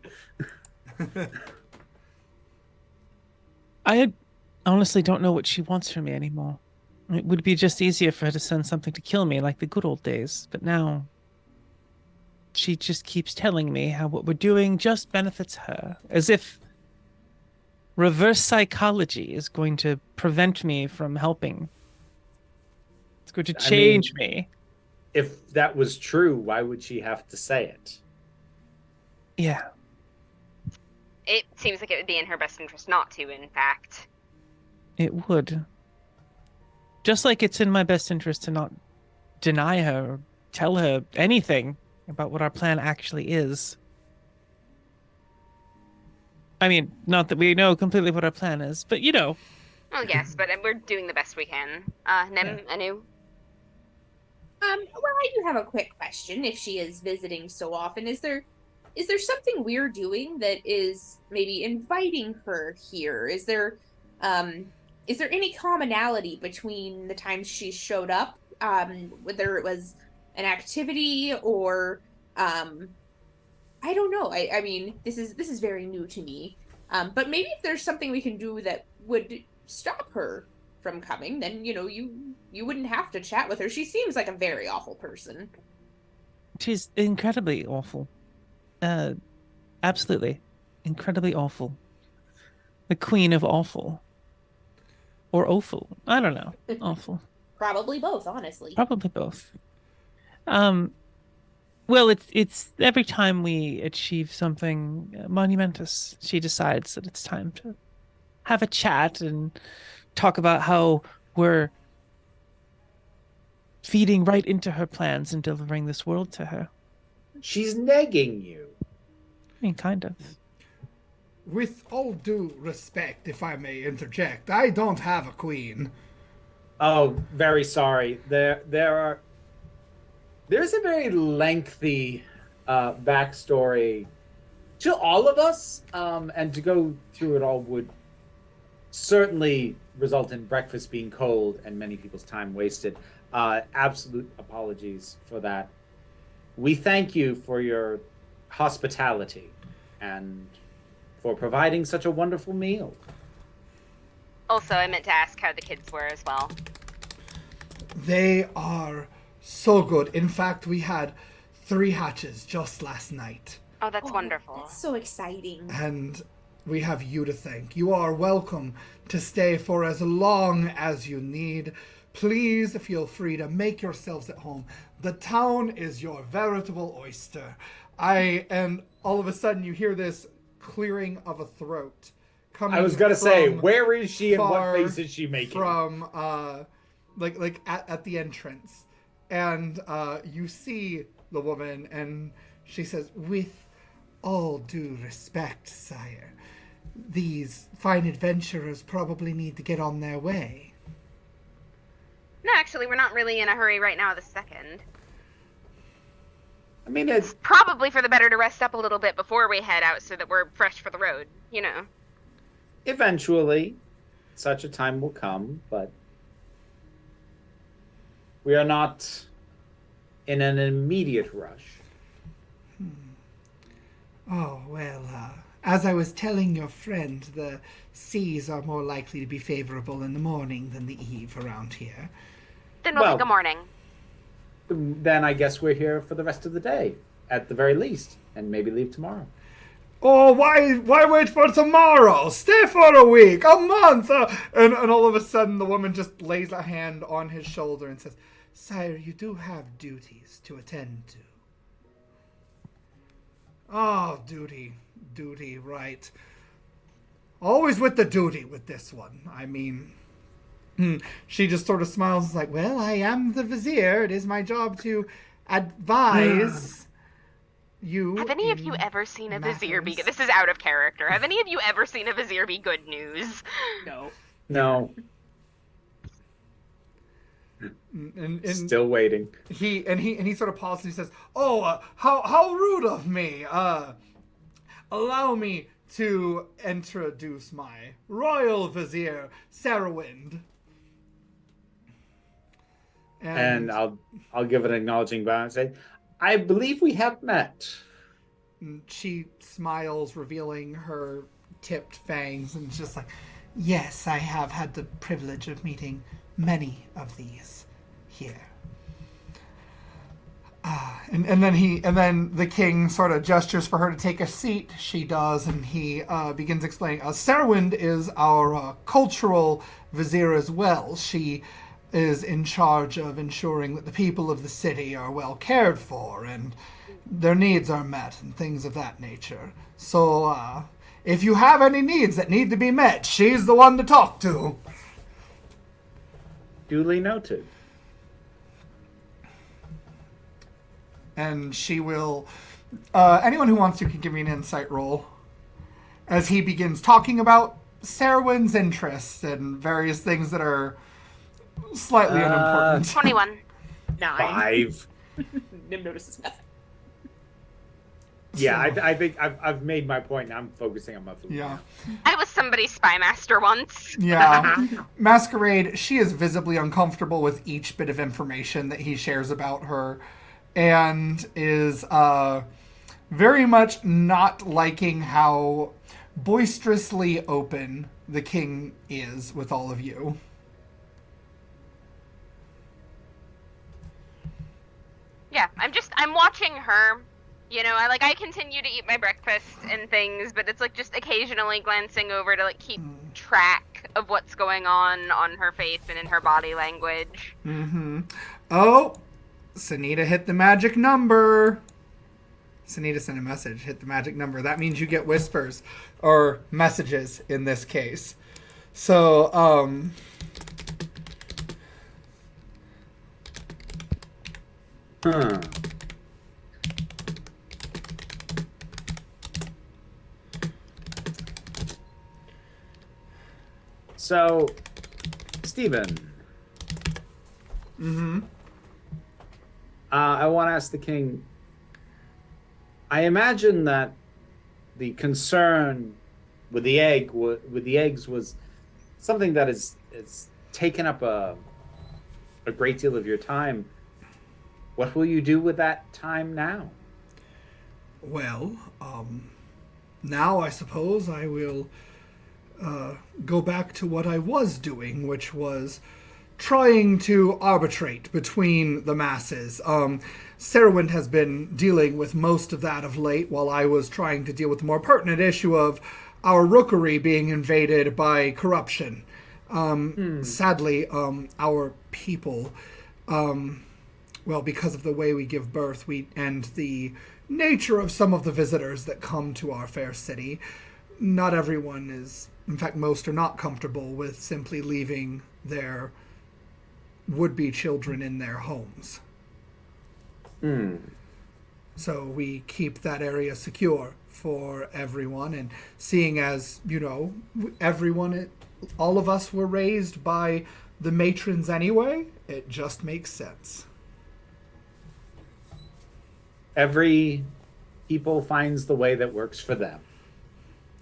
I honestly don't know what she wants from me anymore. It would be just easier for her to send something to kill me like the good old days, but now she just keeps telling me how what we're doing just benefits her, as if reverse psychology is going to prevent me from helping. It's going to change me. If that was true, why would she have to say it? Yeah. It seems like it would be in her best interest not to, in fact. It would. Just like it's in my best interest to not deny her or tell her anything about what our plan actually is. I mean, not that we know completely what our plan is, but you know. Well, yes, but we're doing the best we can. Nem, Anu? Well, I do have a quick question. If she is visiting so often, is there something we're doing that is maybe inviting her here? Is there any commonality between the times she showed up, whether it was an activity or I don't know. I mean, this is very new to me. But maybe if there's something we can do that would stop her from coming, then you wouldn't have to chat with her. She seems like a very awful person. She's incredibly awful. Absolutely. Incredibly awful. The queen of awful. Or awful. I don't know. Awful. Probably both, honestly. Probably both. Well, it's every time we achieve something monumentous, she decides that it's time to have a chat and talk about how we're feeding right into her plans and delivering this world to her. She's negging you. I mean, kind of. With all due respect, if I may interject, I don't have a queen. Oh, very sorry. There's a very lengthy backstory to all of us, and to go through it all would certainly result in breakfast being cold and many people's time wasted. Absolute apologies for that. We thank you for your hospitality and for providing such a wonderful meal. Also, I meant to ask how the kids were as well. They are so good. In fact, we had 3 hatches just last night. Oh, that's wonderful. That's so exciting. And we have you to thank. You are welcome to stay for as long as you need. Please feel free to make yourselves at home. The town is your veritable oyster. And all of a sudden you hear this clearing of a throat coming. I was gonna say, where is she and what far face is she making? From like at the entrance. And you see the woman, and she says, "With all due respect, sire, these fine adventurers probably need to get on their way." No, actually, we're not really in a hurry right now this second. I mean, it's Probably for the better to rest up a little bit before we head out so that we're fresh for the road, you know. eventually such a time will come, but we are not in an immediate rush. Oh, well, as I was telling your friend, the seas are more likely to be favorable in the morning than the eve around here. Then we'll take a morning. Then I guess we're here for the rest of the day, at the very least, and maybe leave tomorrow. Oh, why wait for tomorrow? Stay for a week, a month! And all of a sudden, the woman just lays a hand on his shoulder and says, "Sire, you do have duties to attend to." Oh, duty, right. Always with the duty with this one. I mean, she just sort of smiles and is like, "Well, I am the vizier. It is my job to advise you." Have any of you ever seen a vizier be good? This is out of character. Have any of you ever seen a vizier be good news? No. And Still waiting. He sort of pauses and he says, "Oh, how rude of me. Allow me to introduce my royal vizier, Sarahwind." And I'll give an acknowledging bow and say, "I believe we have met." She smiles, revealing her tipped fangs, and just like, "Yes, I have had the privilege of meeting many of these here. And then the king sort of gestures for her to take a seat. She does, and he begins explaining. Sarwind is our cultural vizier as well. She is in charge of ensuring that the people of the city are well cared for and their needs are met and things of that nature. So, if you have any needs that need to be met, she's the one to talk to. Duly noted. And she will... anyone who wants to can give me an insight roll. As he begins talking about Sarwin's interests and various things that are slightly unimportant. 21. 9. 5. Nim notices nothing. Yeah, So- I think I've made my point. Now I'm focusing on my food. Yeah. I was somebody's spy master once. Yeah. Masquerade, she is visibly uncomfortable with each bit of information that he shares about her and is very much not liking how boisterously open the king is with all of you. Yeah, I'm watching her. You know, I continue to eat my breakfast and things, but it's like just occasionally glancing over to like keep track of what's going on her face and in her body language. Mm-hmm. Oh, SENITA hit the magic number. SENITA sent a message, hit the magic number. That means you get whispers, or messages in this case. So, Huh. So, Stephen. mm-hmm. I want to ask the king. I imagine that the concern with the eggs was something that is taken up a great deal of your time. What will you do with that time now? Well, now I suppose I will go back to what I was doing, which was trying to arbitrate between the masses. Sarwind has been dealing with most of that of late, while I was trying to deal with the more pertinent issue of our rookery being invaded by corruption. Sadly, our people, well, because of the way we give birth, and the nature of some of the visitors that come to our fair city, not everyone is, in fact, most are not comfortable with simply leaving their would-be children in their homes. So we keep that area secure for everyone, and seeing as, you know, everyone, all of us were raised by the matrons anyway, it just makes sense. Every people finds the way that works for them.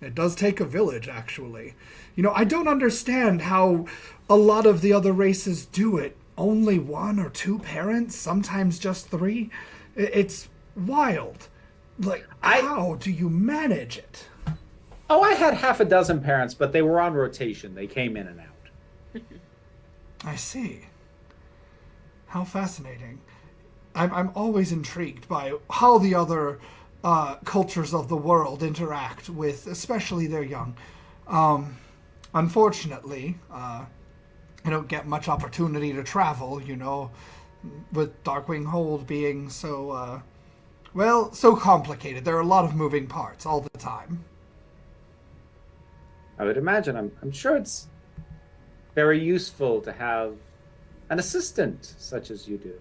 It does take a village, actually. You know, I don't understand how a lot of the other races do it. Only 1 or 2 parents, sometimes just 3. It's wild. Like, how do you manage it? Oh, I had half a dozen parents, but they were on rotation. They came in and out. I see. How fascinating. I'm always intrigued by how the other cultures of the world interact with, especially their young. Unfortunately, I don't get much opportunity to travel, you know, with Darkwing Hold being so, so complicated. There are a lot of moving parts all the time. I would imagine. I'm sure it's very useful to have an assistant such as you do.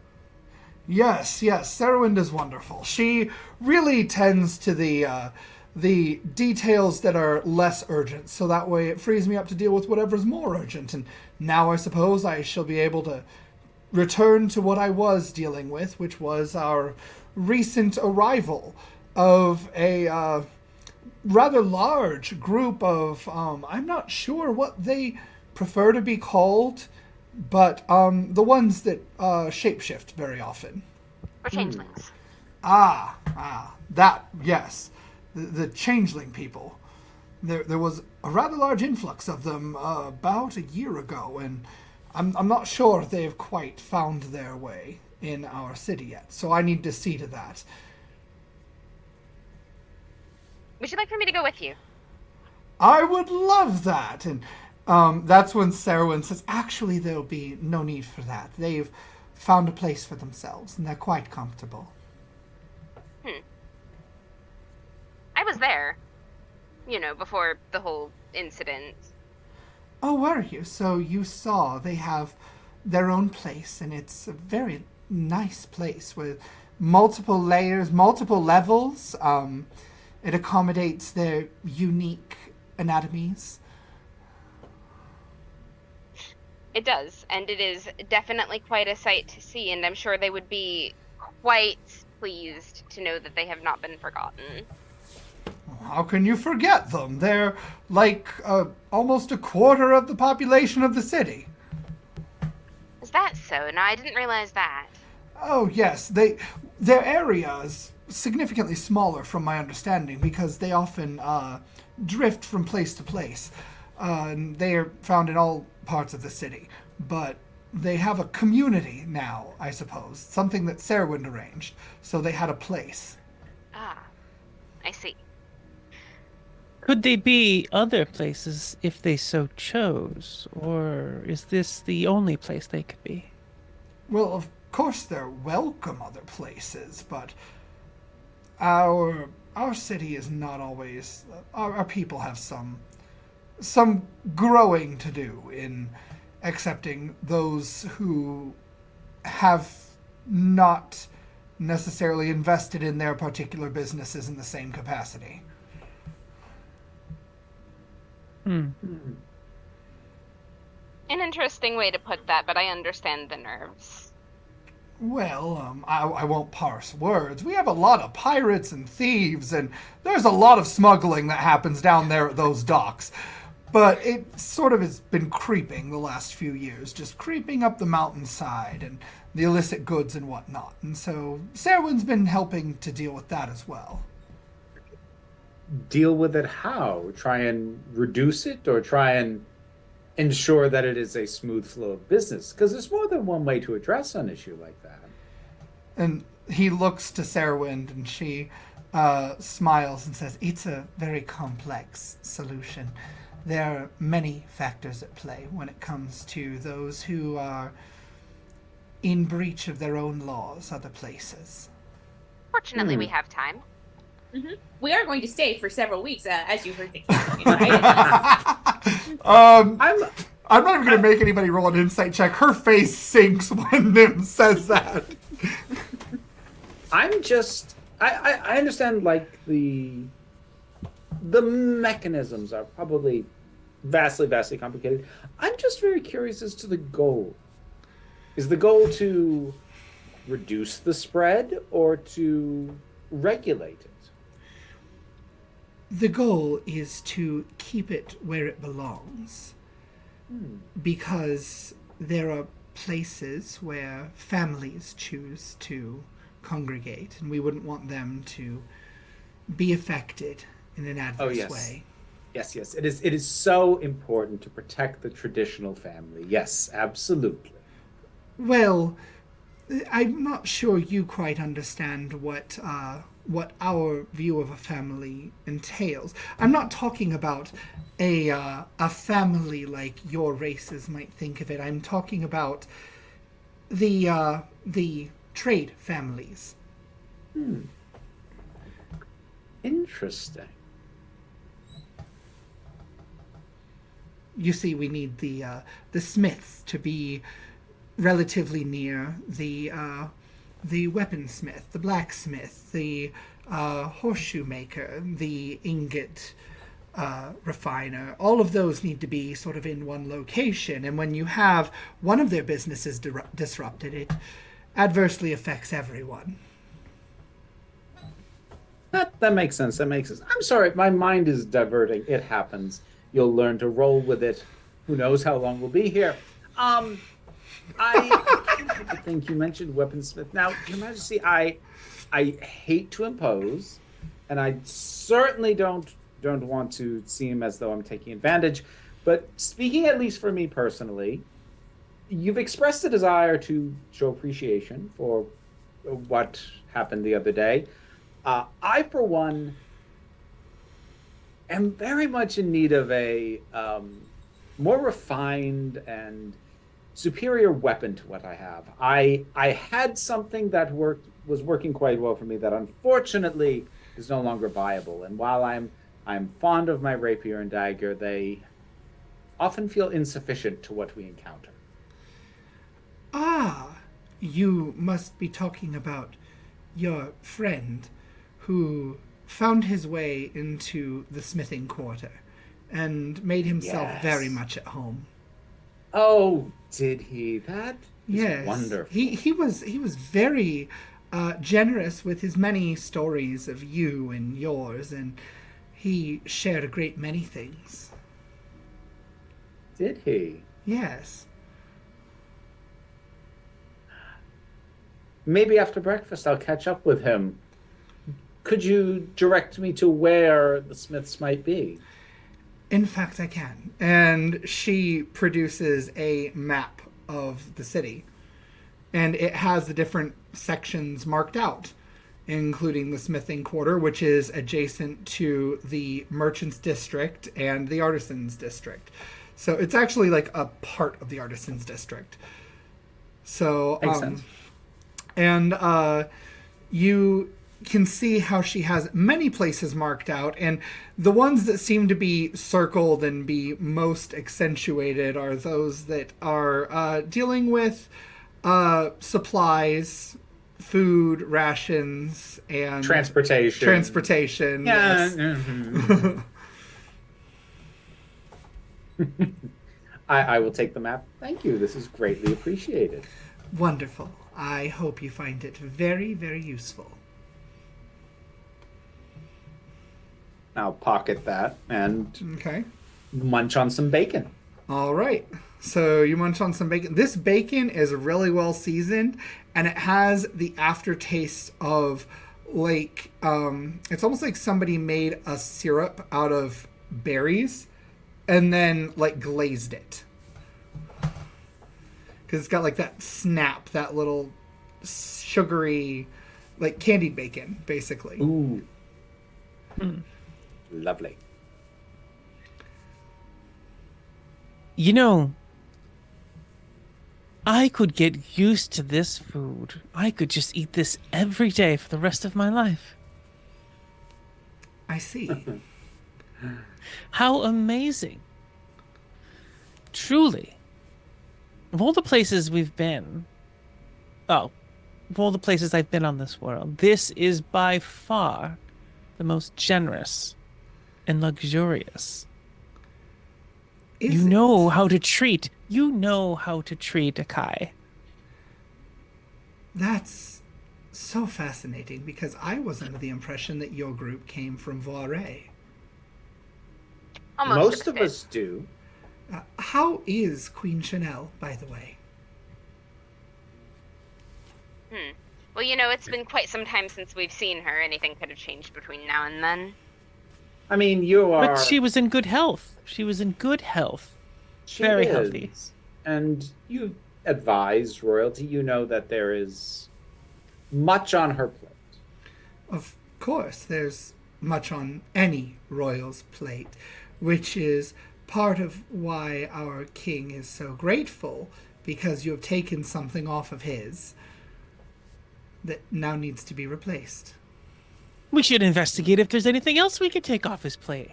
Yes, Sarwind is wonderful. She really tends to the details that are less urgent, so that way it frees me up to deal with whatever's more urgent. And now I suppose I shall be able to return to what I was dealing with, which was our recent arrival of a rather large group of, I'm not sure what they prefer to be called, but the ones that shapeshift very often. Or changelings. That, yes. The changeling people. There was a rather large influx of them about a year ago, and I'm not sure they've quite found their way in our city yet, so I need to see to that. Would you like for me to go with you? I would love that. And that's when Sarwin says, actually, there'll be no need for that. They've found a place for themselves, and they're quite comfortable. I was there, before the whole incident. Oh, were you? So you saw they have their own place, and it's a very nice place with multiple layers, multiple levels. It accommodates their unique anatomies. It does, and it is definitely quite a sight to see, and I'm sure they would be quite pleased to know that they have not been forgotten. How can you forget them? They're like almost a quarter of the population of the city. Is that so? No, I didn't realize that. Oh, yes. Their area is significantly smaller from my understanding because they often drift from place to place. And they are found in all parts of the city. But they have a community now, I suppose. Something that Sarwind arranged. So they had a place. Ah, I see. Could they be other places if they so chose? Or is this the only place they could be? Well, of course they're welcome other places, but our city is not always... Our people have some growing to do in accepting those who have not necessarily invested in their particular businesses in the same capacity. An interesting way to put that, but I understand the nerves. Well, I won't parse words. We have a lot of pirates and thieves, and there's a lot of smuggling that happens down there at those docks. But it sort of has been creeping the last few years, just creeping up the mountainside and the illicit goods and whatnot. And so Sarwin's been helping to deal with that as well. Deal with it how? Try and reduce it, or try and ensure that it is a smooth flow of business? Because there's more than one way to address an issue like that. And he looks to Sarwind, and she smiles and says, it's a very complex solution. There are many factors at play when it comes to those who are in breach of their own laws other places. Fortunately, we have time. Mm-hmm. We are going to stay for several weeks, as you heard the king, right? I'm not even going to make anybody roll an insight check. Her face sinks when Nim says that. I'm just... I understand, like, the mechanisms are probably vastly complicated. I'm just very curious as to the goal. Is the goal to reduce the spread or to regulate it? The goal is to keep it where it belongs. Because there are places where families choose to congregate, and we wouldn't want them to be affected in an adverse way. Yes. It is so important to protect the traditional family. Yes, absolutely. Well, I'm not sure you quite understand what our view of a family entails. I'm not talking about a family like your races might think of it. I'm talking about the trade families. Interesting. You see, we need the smiths to be relatively near the weaponsmith, the blacksmith, the horseshoe maker, the ingot refiner. All of those need to be sort of in one location. And when you have one of their businesses disrupted, it adversely affects everyone. That makes sense. I'm sorry, my mind is diverting. It happens. You'll learn to roll with it. Who knows how long we'll be here. I think you mentioned weaponsmith. Now, Your Majesty, I hate to impose, and I certainly don't want to seem as though I'm taking advantage. But speaking at least for me personally, you've expressed a desire to show appreciation for what happened the other day. I, for one, am very much in need of a more refined and superior weapon to what I have. I had something that was working quite well for me that unfortunately is no longer viable. And while I'm fond of my rapier and dagger, they often feel insufficient to what we encounter. Ah, you must be talking about your friend who found his way into the smithing quarter and made himself very much at home. Oh, did he? That is wonderful. He was very generous with his many stories of you and yours, and he shared a great many things. Did he? Yes. Maybe after breakfast I'll catch up with him. Could you direct me to where the smiths might be? In fact, I can. And she produces a map of the city. And it has the different sections marked out, including the smithing quarter, which is adjacent to the merchants district and the artisans district. So it's actually like a part of the artisans district. So, Makes sense. And you can see how she has many places marked out, and the ones that seem to be circled and be most accentuated are those that are dealing with supplies, food, rations, and transportation. Yeah. Yes. I will take the map. Thank you. This is greatly appreciated. Wonderful. I hope you find it very, very useful. I'll pocket that and Okay. munch on some bacon. All right. So you munch on some bacon. This bacon is really well seasoned, and it has the aftertaste of like it's almost like somebody made a syrup out of berries and then like glazed it. Because it's got like that snap, that little sugary, like candied bacon, basically. Ooh. Lovely. You know, I could get used to this food. I could just eat this every day for the rest of my life. I see. How amazing. Truly. Of all the places we've been, of all the places I've been on this world, this is by far the most generous and luxurious. You know how to treat a Kai. That's so fascinating, because I was under the impression that your group came from VERA. Most of us do. How is Queen Chanel, by the way? Well, you know, it's been quite some time since we've seen her. Anything could have changed between now and then. I mean, you are... But she was in good health. She was in good health. Very healthy. And you advise royalty. You know that there is much on her plate. Of course, there's much on any royal's plate, which is part of why our king is so grateful, because you have taken something off of his that now needs to be replaced. We should investigate if there's anything else we could take off his plate.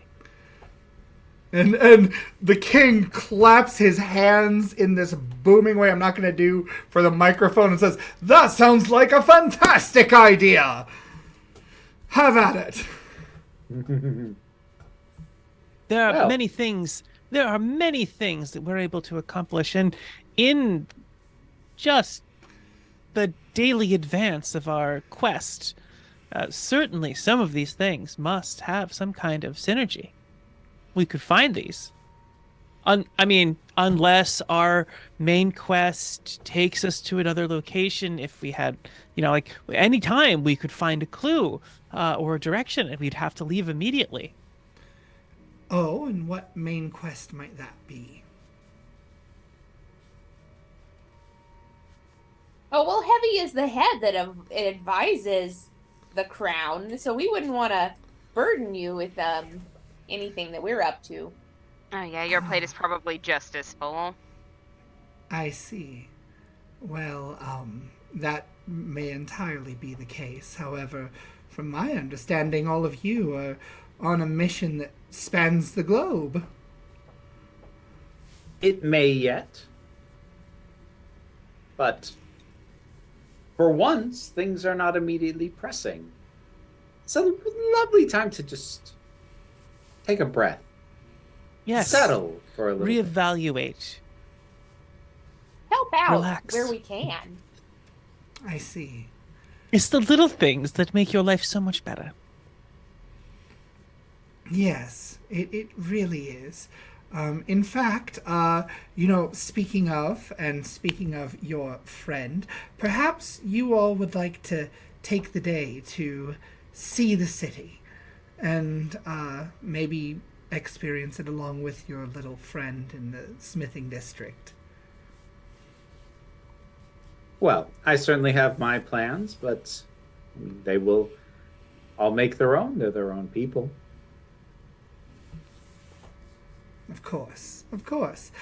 And the king claps his hands in this booming way I'm not going to do for the microphone and says, "That sounds like a fantastic idea! Have at it!" There are many things that we're able to accomplish, and in just the daily advance of our quest, certainly some of these things must have some kind of synergy. We could find these. Unless our main quest takes us to another location. If we had, like any time we could find a clue or a direction, and we'd have to leave immediately. Oh, and what main quest might that be? Oh, well, Heavy is the head that advises the crown, so we wouldn't want to burden you with anything that we're up to. Oh yeah, your plate is probably just as full. I see. Well, that may entirely be the case. However, from my understanding, all of you are on a mission that spans the globe. It may yet. But for once, things are not immediately pressing. It's a lovely time to just take a breath. Yes. Settle for a little bit. Reevaluate. Help out Relax. where we can. I see. It's the little things that make your life so much better. Yes, it really is. In fact, speaking of your friend, perhaps you all would like to take the day to see the city and maybe experience it along with your little friend in the smithing district. Well, I certainly have my plans, but they will all make their own. They're their own people. Of course, of course.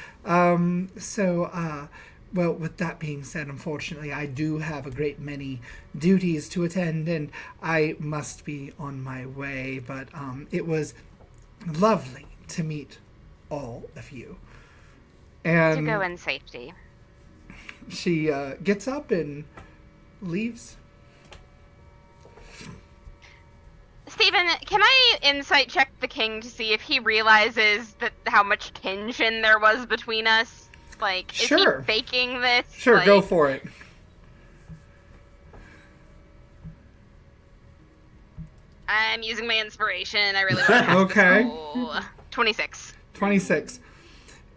Well, with that being said, unfortunately, I do have a great many duties to attend, and I must be on my way. But it was lovely to meet all of you. To And go in safety. she gets up and leaves. Steven, can I insight check the king to see if he realizes that how much tension there was between us? Like, is Sure. he faking this? Sure, Like, go for it. I'm using my inspiration. I really want to have Okay. this goal. 26. 26.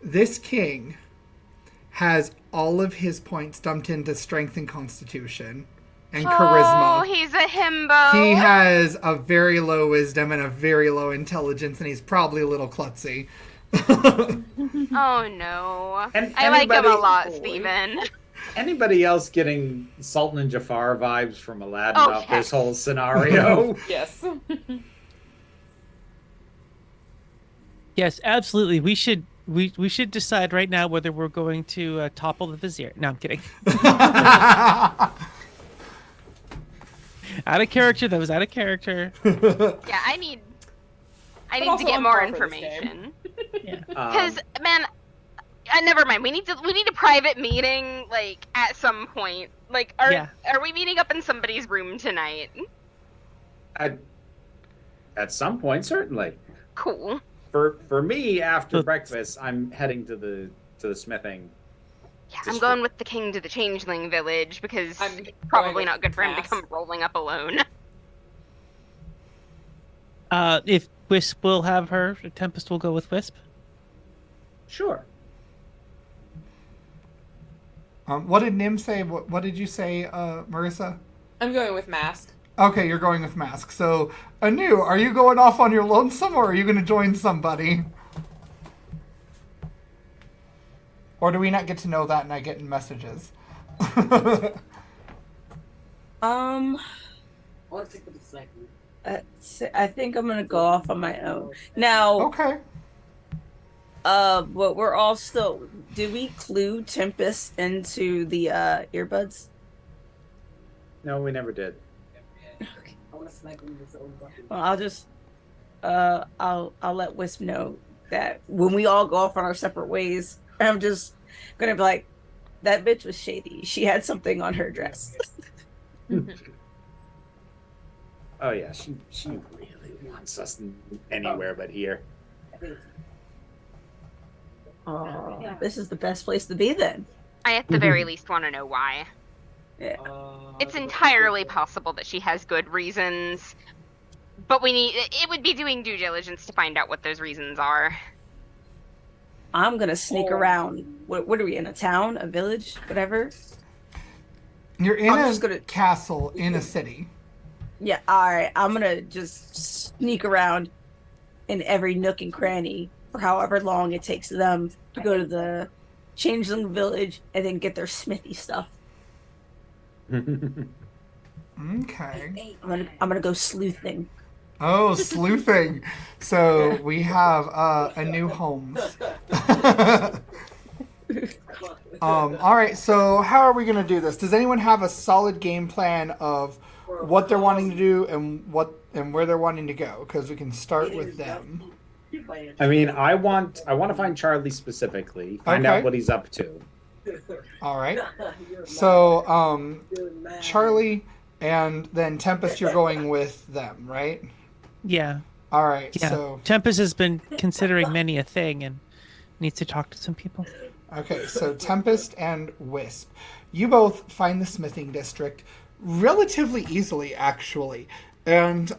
This king has all of his points dumped into strength and constitution and charisma. Oh, he's a himbo. He has a very low wisdom and a very low intelligence, and he's probably a little klutzy. Oh no. And I like him a anybody- lot, Steven. Anybody else getting Sultan and Jafar vibes from Aladdin Oh, off heck. this whole scenario? Yes. Yes, absolutely. We should decide right now whether we're going to topple the vizier. No, I'm kidding. Out of character. That was out of character. Yeah, I need to also get on more par for this game. information. Yeah. Because man, never mind. We need a private meeting like at some point. Like, are we meeting up in somebody's room tonight? At some point, certainly. Cool. For me, after So- breakfast, I'm heading to the smithing. Yeah, I'm District. going with the king to the changeling village because I'm it's probably going not with good for him to Cass. come rolling up alone. If Wisp will have her, Tempest will go with Wisp. Sure. What did Nim say? What did you say, Marissa? I'm going with Mask. Okay, you're going with Mask. So, Anu, are you going off on your lonesome, or are you going to join somebody? Or do we not get to know that and I get in messages? I'll take it a second. I think I'm gonna go off on my own. Now, Okay. but we're all still. Did we clue Tempest into the earbuds? No, we never did. I want to snack on this old bucket. Well, I'll just, I'll let Wisp know that when we all go off on our separate ways, I'm just gonna be like, that bitch was shady. She had something on her dress. Oh yeah, she really wants us anywhere but here. Oh, this is the best place to be then. I at the very least want to know why. Yeah. It's entirely possible that she has good reasons, but it would be doing due diligence to find out what those reasons are. I'm gonna sneak around. What are we in, a town, a village, whatever? You're in I'm a just gonna- castle in a city. Yeah, alright. I'm gonna just sneak around in every nook and cranny for however long it takes them to go to the changeling village and then get their smithy stuff. Okay. I'm gonna go sleuthing. Oh, sleuthing. So we have a new Holmes. All right. So how are we gonna do this? Does anyone have a solid game plan of what they're wanting to do and where they're wanting to go? Because we can start with them. I mean, I want to find Charlie specifically, find Okay. out what he's up to. All right. So Charlie and then Tempest, you're going with them, right? Yeah. All right. Yeah. So Tempest has been considering many a thing and needs to talk to some people. okay. So Tempest and Wisp, you both find the smithing district relatively easily, actually, and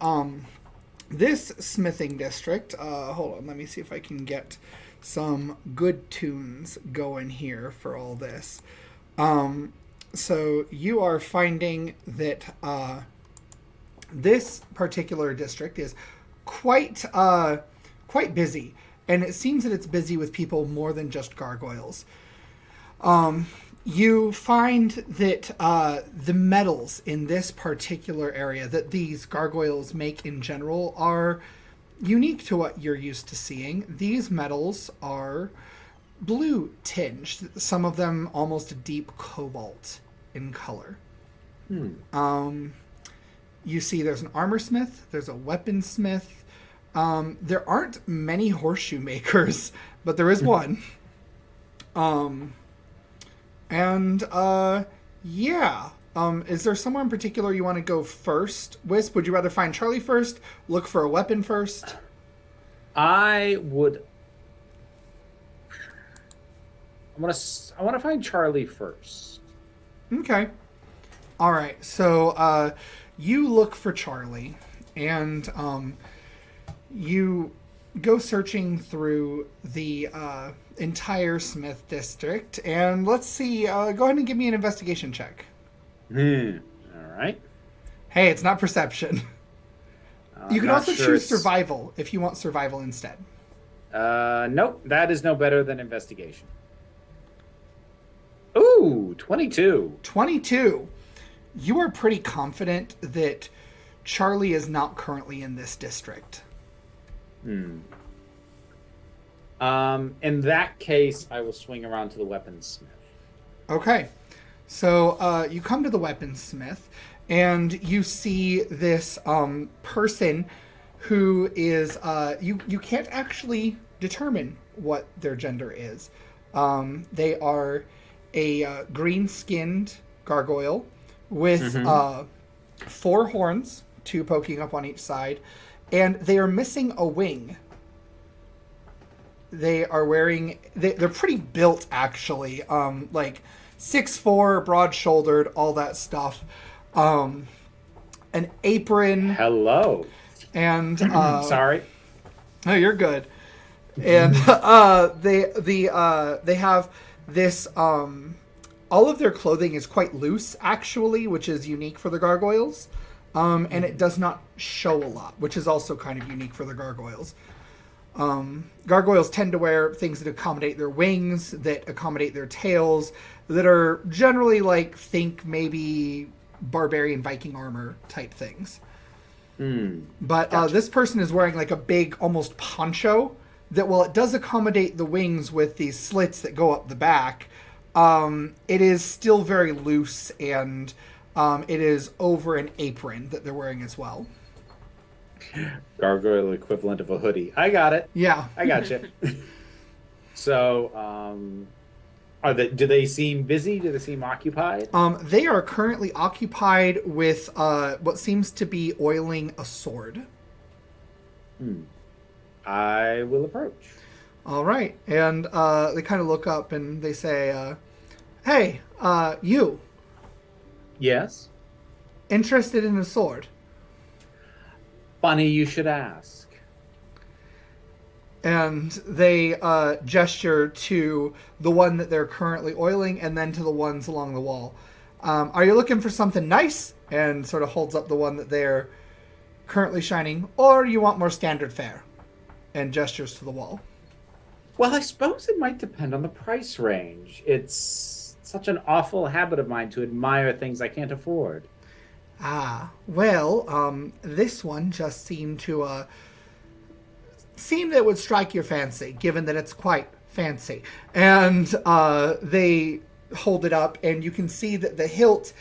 this smithing district. Hold on. Let me see if I can get some good tunes going here for all this. So you are finding that this particular district is quite busy, and it seems that it's busy with people more than just gargoyles. You find that the metals in this particular area that these gargoyles make in general are unique to what you're used to seeing. These metals are blue tinged, some of them almost a deep cobalt in color. You see there's an armor smith, there's a weaponsmith. There aren't many horseshoe makers, but there is one. Yeah. Is there somewhere in particular you want to go first? Wisp, would you rather find Charlie first, look for a weapon first? I want to find Charlie first. Okay. All right. So you look for Charlie, and you go searching through the entire Smith district, and let's see. Go ahead and give me an investigation check. All right. Hey, it's not perception. You can also choose survival if you want survival instead. Nope. That is no better than investigation. Ooh, 22. 22. You are pretty confident that Charlie is not currently in this district. In that case, I will swing around to the weaponsmith. Okay. So you come to the weaponsmith, and you see this person who is... you can't actually determine what their gender is. They are a green-skinned gargoyle with 4 horns, 2 poking up on each side, and they are missing a wing. They are wearing... They're pretty built, actually. Like 6'4", broad-shouldered, all that stuff. An apron. Hello. And... Sorry. Oh, you're good. And they have this... all of their clothing is quite loose, actually, which is unique for the gargoyles. And it does not show a lot, which is also kind of unique for the gargoyles. Gargoyles tend to wear things that accommodate their wings, that accommodate their tails, that are generally like, think maybe barbarian Viking armor type things. But Gotcha. This person is wearing like a big, almost poncho that, while it does accommodate the wings with these slits that go up the back, it is still very loose, and it is over an apron that they're wearing as well. Gargoyle equivalent of a hoodie. I got it. Yeah. I got you. So, do they seem busy? Do they seem occupied? They are currently occupied with what seems to be oiling a sword. I will approach. All right. And they kind of look up and they say, hey, you, Yes? interested in a sword? Funny you should ask. And they gesture to the one that they're currently oiling and then to the ones along the wall. Are you looking for something nice? And sort of holds up the one that they're currently shining. Or you want more standard fare? And gestures to the wall. Well, I suppose it might depend on the price range. It's such an awful habit of mine to admire things I can't afford. Ah, well, this one just seemed that it would strike your fancy, given that it's quite fancy. And they hold it up, and you can see that the hilt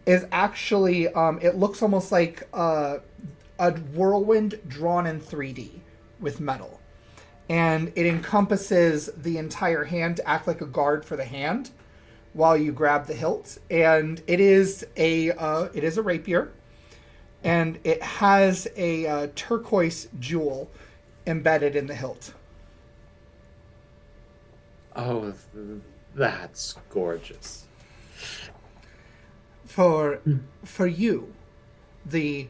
is actually, it looks almost like a whirlwind drawn in 3D with metal. And it encompasses the entire hand to act like a guard for the hand while you grab the hilt. And it is a rapier, and it has a turquoise jewel embedded in the hilt. Oh, that's gorgeous. For you, the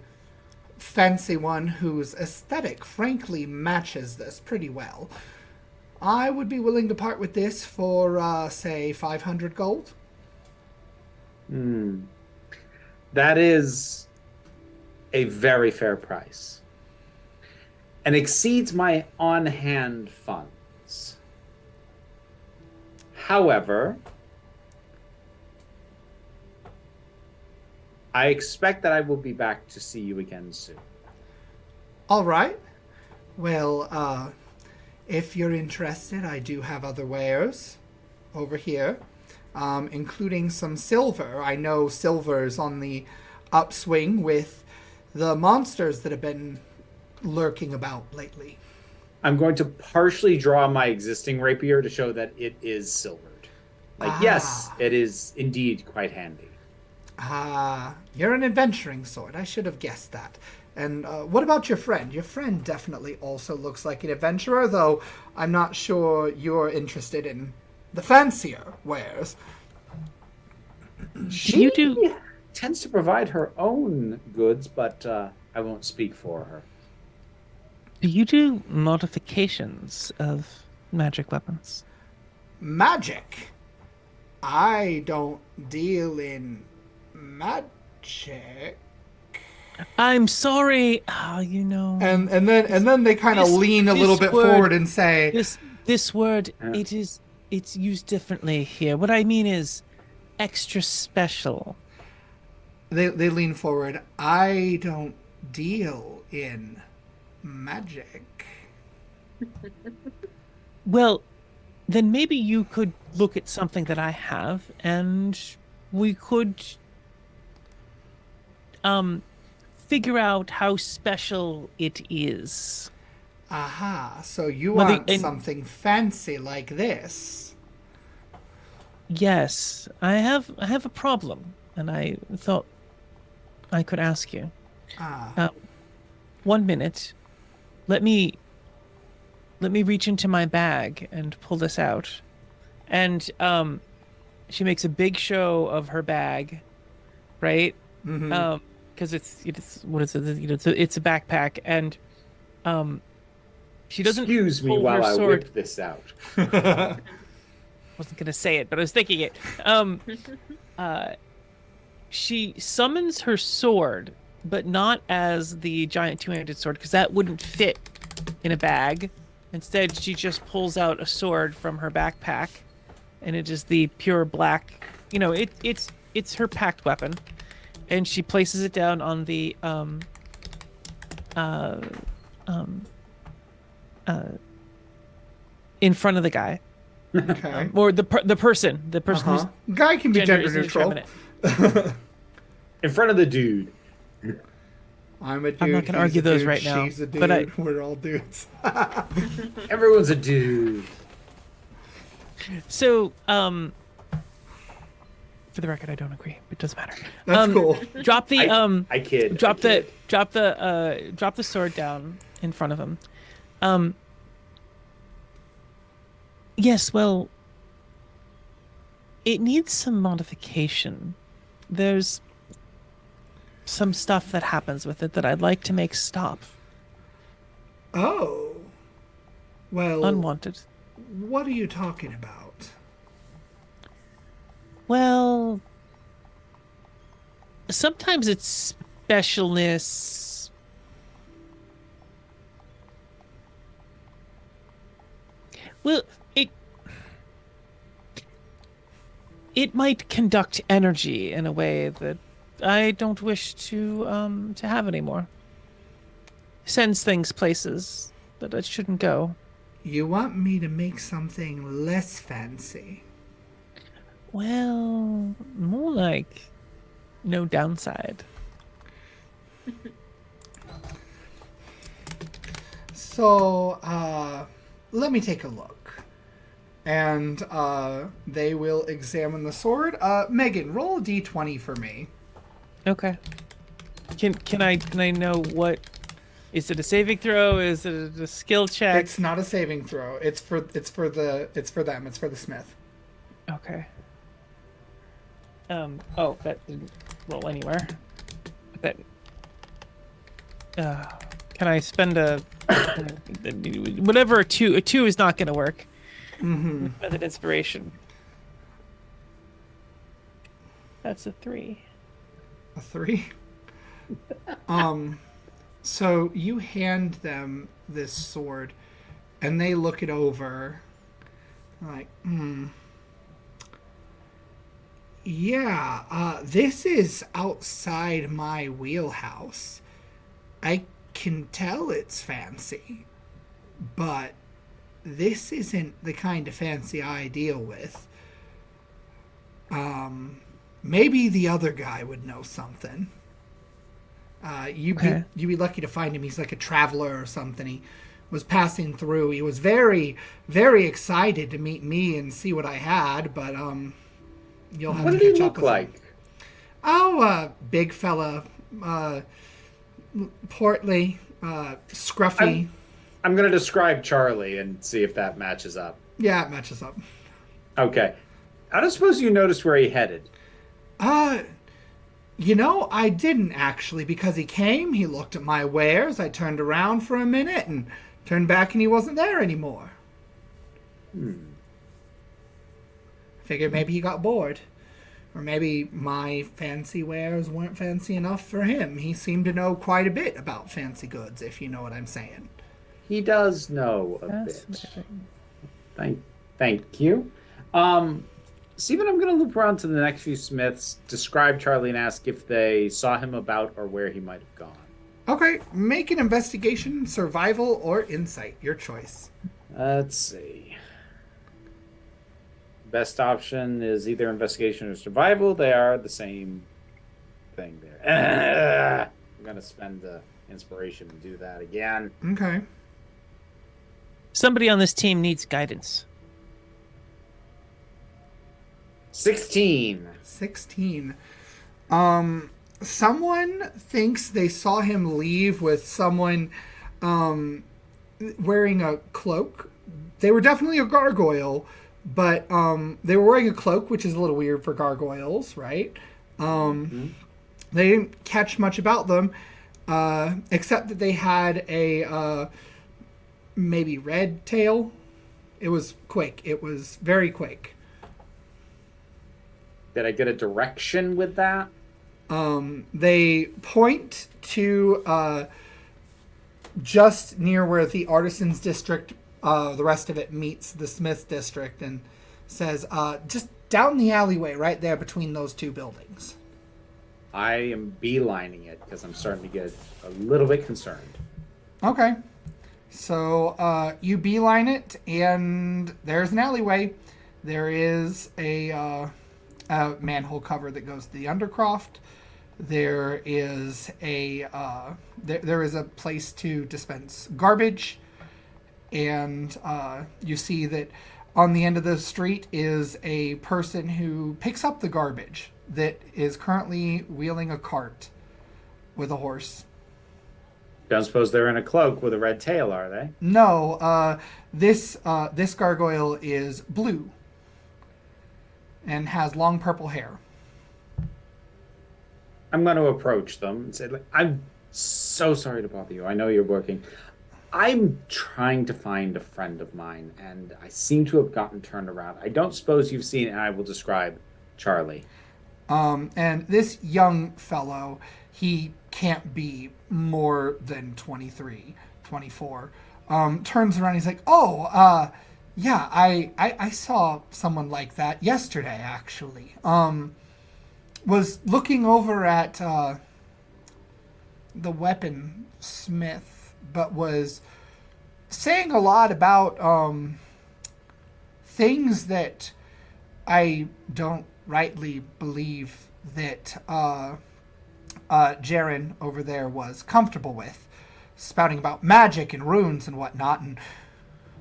fancy one whose aesthetic frankly matches this pretty well, I would be willing to part with this for, say, 500 gold. That is a very fair price, and exceeds my on-hand funds. However, I expect that I will be back to see you again soon. All right. Well, if you're interested, I do have other wares over here, including some silver. I know silver's on the upswing with the monsters that have been lurking about lately. I'm going to partially draw my existing rapier to show that it is silvered. Yes, it is indeed quite handy. You're an adventuring sword. I should have guessed that. And what about your friend? Your friend definitely also looks like an adventurer, though I'm not sure you're interested in the fancier wares. She tends to provide her own goods, but I won't speak for her. Do you do modifications of magic weapons? Magic? I don't deal in magic. I'm sorry. Oh, you know. And then they kind of lean a little bit forward and say, This word, it's used differently here. What I mean is extra special. They lean forward. I don't deal in magic. Well, then maybe you could look at something that I have, and we could figure out how special it is. Aha, so you want something fancy like this. Yes, I have a problem, and I thought I could ask you. 1 minute. Let me reach into my bag and pull this out. And she makes a big show of her bag, right? Mm-hmm. Because it's what is it? You know, it's a backpack, and she doesn't. Excuse me while I whip this out. Wasn't gonna say it, but I was thinking it. She summons her sword, but not as the giant two-handed sword, because that wouldn't fit in a bag. Instead, she just pulls out a sword from her backpack, and it is the pure black. You know, it's her packed weapon, and she places it down on the in front of the guy. Okay. Or the person who's guy can be gender is neutral. In front of the dude. I'm a dude. I'm not going to argue those right now. She's a dude. But we're all dudes. Everyone's a dude. So, for the record, I don't agree. It doesn't matter. That's cool. Drop the I kid. Drop the sword down in front of him. Yes, well, it needs some modification. There's some stuff that happens with it that I'd like to make stop. Oh. Well. Unwanted. What are you talking about? Well, sometimes it's specialness. Well, it might conduct energy in a way that I don't wish to have anymore. Sends things places that it shouldn't go. You want me to make something less fancy? Well, more like no downside. So, let me take a look. And they will examine the sword. Megan, roll a d20 for me. Okay. Can I know what? Is it a saving throw? Is it a skill check? It's not a saving throw. It's for them. It's for the smith. Okay. Oh, that didn't roll anywhere. That. Can I spend whatever a two? A 2 is not going to work. Mm-hmm. With an inspiration. That's a 3. A 3. So you hand them this sword, and they look it over, like, yeah, this is outside my wheelhouse. I can tell it's fancy, but this isn't the kind of fancy I deal with. Maybe the other guy would know something. You'd be lucky to find him. He's like a traveler or something. He was passing through. He was very, very excited to meet me and see what I had, but you'll have What to did he catch up look with like? him. Oh, big fella, portly, scruffy. I'm going to describe Charlie and see if that matches up. Yeah, it matches up. Okay. I don't suppose you noticed where he headed. I didn't actually, because he came, he looked at my wares, I turned around for a minute and turned back and he wasn't there anymore. Figured maybe he got bored. Or maybe my fancy wares weren't fancy enough for him. He seemed to know quite a bit about fancy goods, if you know what I'm saying. He does know a bit. Thank you. Stephen, I'm going to loop around to the next few smiths, describe Charlie, and ask if they saw him about or where he might have gone. Okay, make an investigation, survival, or insight. Your choice. Let's see. Best option is either investigation or survival. They are the same thing there. I'm going to spend the inspiration to do that again. Okay. Somebody on this team needs guidance. 16. 16. Someone thinks they saw him leave with someone wearing a cloak. They were definitely a gargoyle, but they were wearing a cloak, which is a little weird for gargoyles, right? They didn't catch much about them, except that they had a maybe red tail. It was quick. It was very quick. Did I get a direction with that? They point to just near where the artisans district, the rest of it meets the Smith district, and says, just down the alleyway right there between those two buildings. I am beelining it because I'm starting to get a little bit concerned. Okay. So you beeline it, and there's an alleyway. There is a manhole cover that goes to the undercroft. There is there is a place to dispense garbage, and you see that on the end of the street is a person who picks up the garbage that is currently wheeling a cart with a horse. Don't suppose they're in a cloak with a red tail, are they? No, this gargoyle is blue and has long purple hair. I'm going to approach them and say, I'm so sorry to bother you. I know you're working. I'm trying to find a friend of mine, and I seem to have gotten turned around. I don't suppose you've seen, and I will describe Charlie. And this young fellow, he can't be more than 23, 24, turns around, he's like, Yeah, I saw someone like that yesterday, actually. Was looking over at the weaponsmith, but was saying a lot about things that I don't rightly believe that Jaren over there was comfortable with, spouting about magic and runes and whatnot. And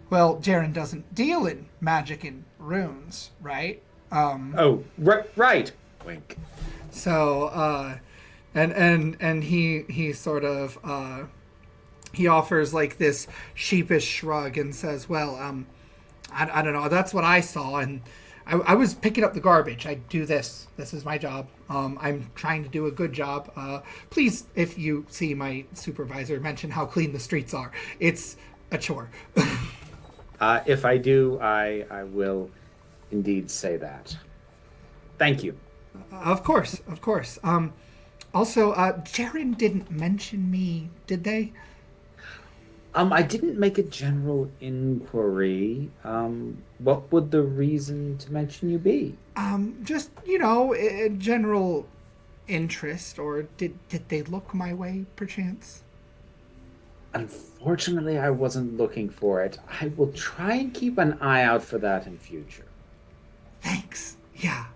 well, Jaren doesn't deal in magic and runes, right? Oh, right. Wink. So, and he sort of he offers like this sheepish shrug and says, "Well, I don't know. That's what I saw, and I was picking up the garbage. I do this. This is my job. I'm trying to do a good job. Please, if you see my supervisor, mention how clean the streets are. It's a chore." If I do, I will indeed say that. Thank you. Of course, of course. Also, Jaren didn't mention me, did they? I didn't make a general inquiry. What would the reason to mention you be? Just, a general interest, or did they look my way, perchance? Unfortunately, I wasn't looking for it. I will try and keep an eye out for that in future. Thanks. Yeah.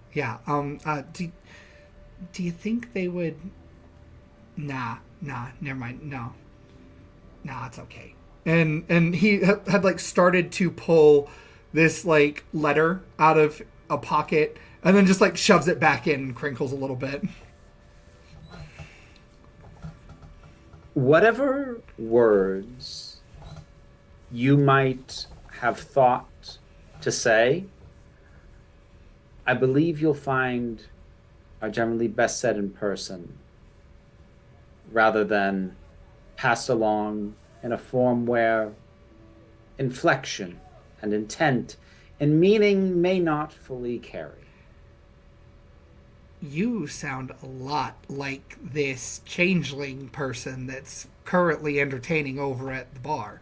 Do you think they would... Nah, never mind. No, it's okay. And he had like started to pull this like letter out of a pocket and then just like shoves it back in and crinkles a little bit. Whatever words you might have thought to say, I believe you'll find are generally best said in person rather than passed along in a form where inflection and intent and meaning may not fully carry. You sound a lot like this changeling person that's currently entertaining over at the bar,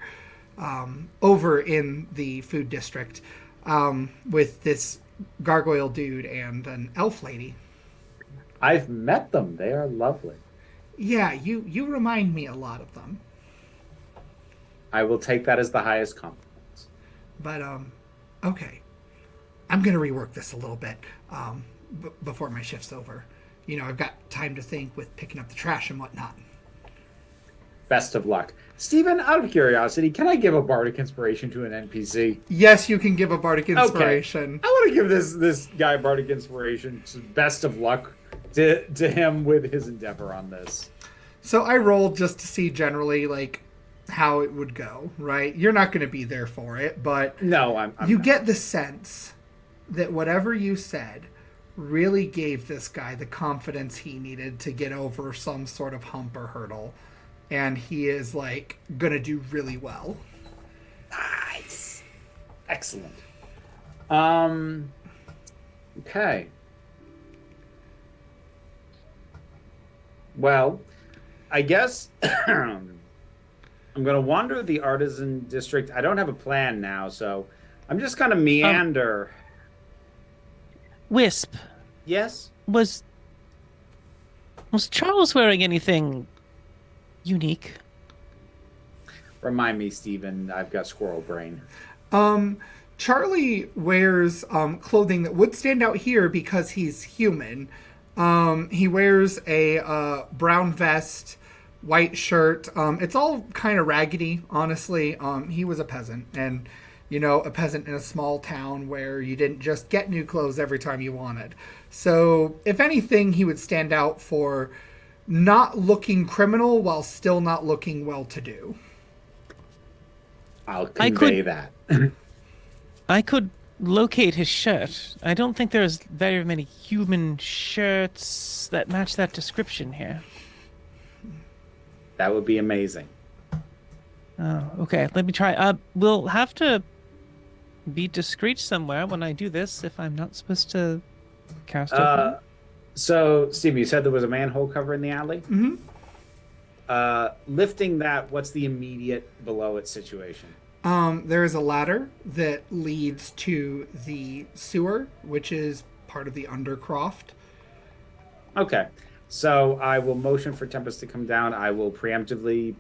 over in the food district, with this gargoyle dude and an elf lady. I've met them. They are lovely. Yeah, you remind me a lot of them. I will take that as the highest compliment. But, okay. I'm going to rework this a little bit before my shift's over. I've got time to think with picking up the trash and whatnot. Best of luck. Stephen, out of curiosity, can I give a bardic inspiration to an NPC? Yes, you can give a bardic inspiration. Okay. I want to give this guy bardic inspiration. Best of luck to him with his endeavor on this. So I rolled just to see generally, like, how it would go, right? You're not going to be there for it, but no, I'm you not. Get the sense that whatever you said really gave this guy the confidence he needed to get over some sort of hump or hurdle, and he is like gonna do really well. Nice. Excellent. Okay. Well, I guess I'm going to wander the artisan district. I don't have a plan now, so I'm just going to meander. Wisp. Yes? Was Charles wearing anything unique? Remind me, Stephen. I've got squirrel brain. Charlie wears clothing that would stand out here because he's human. He wears a brown vest, white shirt. It's all kind of raggedy, honestly. He was a peasant, and a peasant in a small town where you didn't just get new clothes every time you wanted. So, if anything, he would stand out for not looking criminal while still not looking well-to-do. I'll convey that. I could locate his shirt. I don't think there's very many human shirts that match that description here. That would be amazing. Oh, okay. Let me try. We'll have to be discreet somewhere when I do this if I'm not supposed to cast it. So, Steve, you said there was a manhole cover in the alley? Mm-hmm. Lifting that, what's the immediate below it situation? There is a ladder that leads to the sewer, which is part of the Undercroft. Okay. So I will motion for Tempest to come down. I will preemptively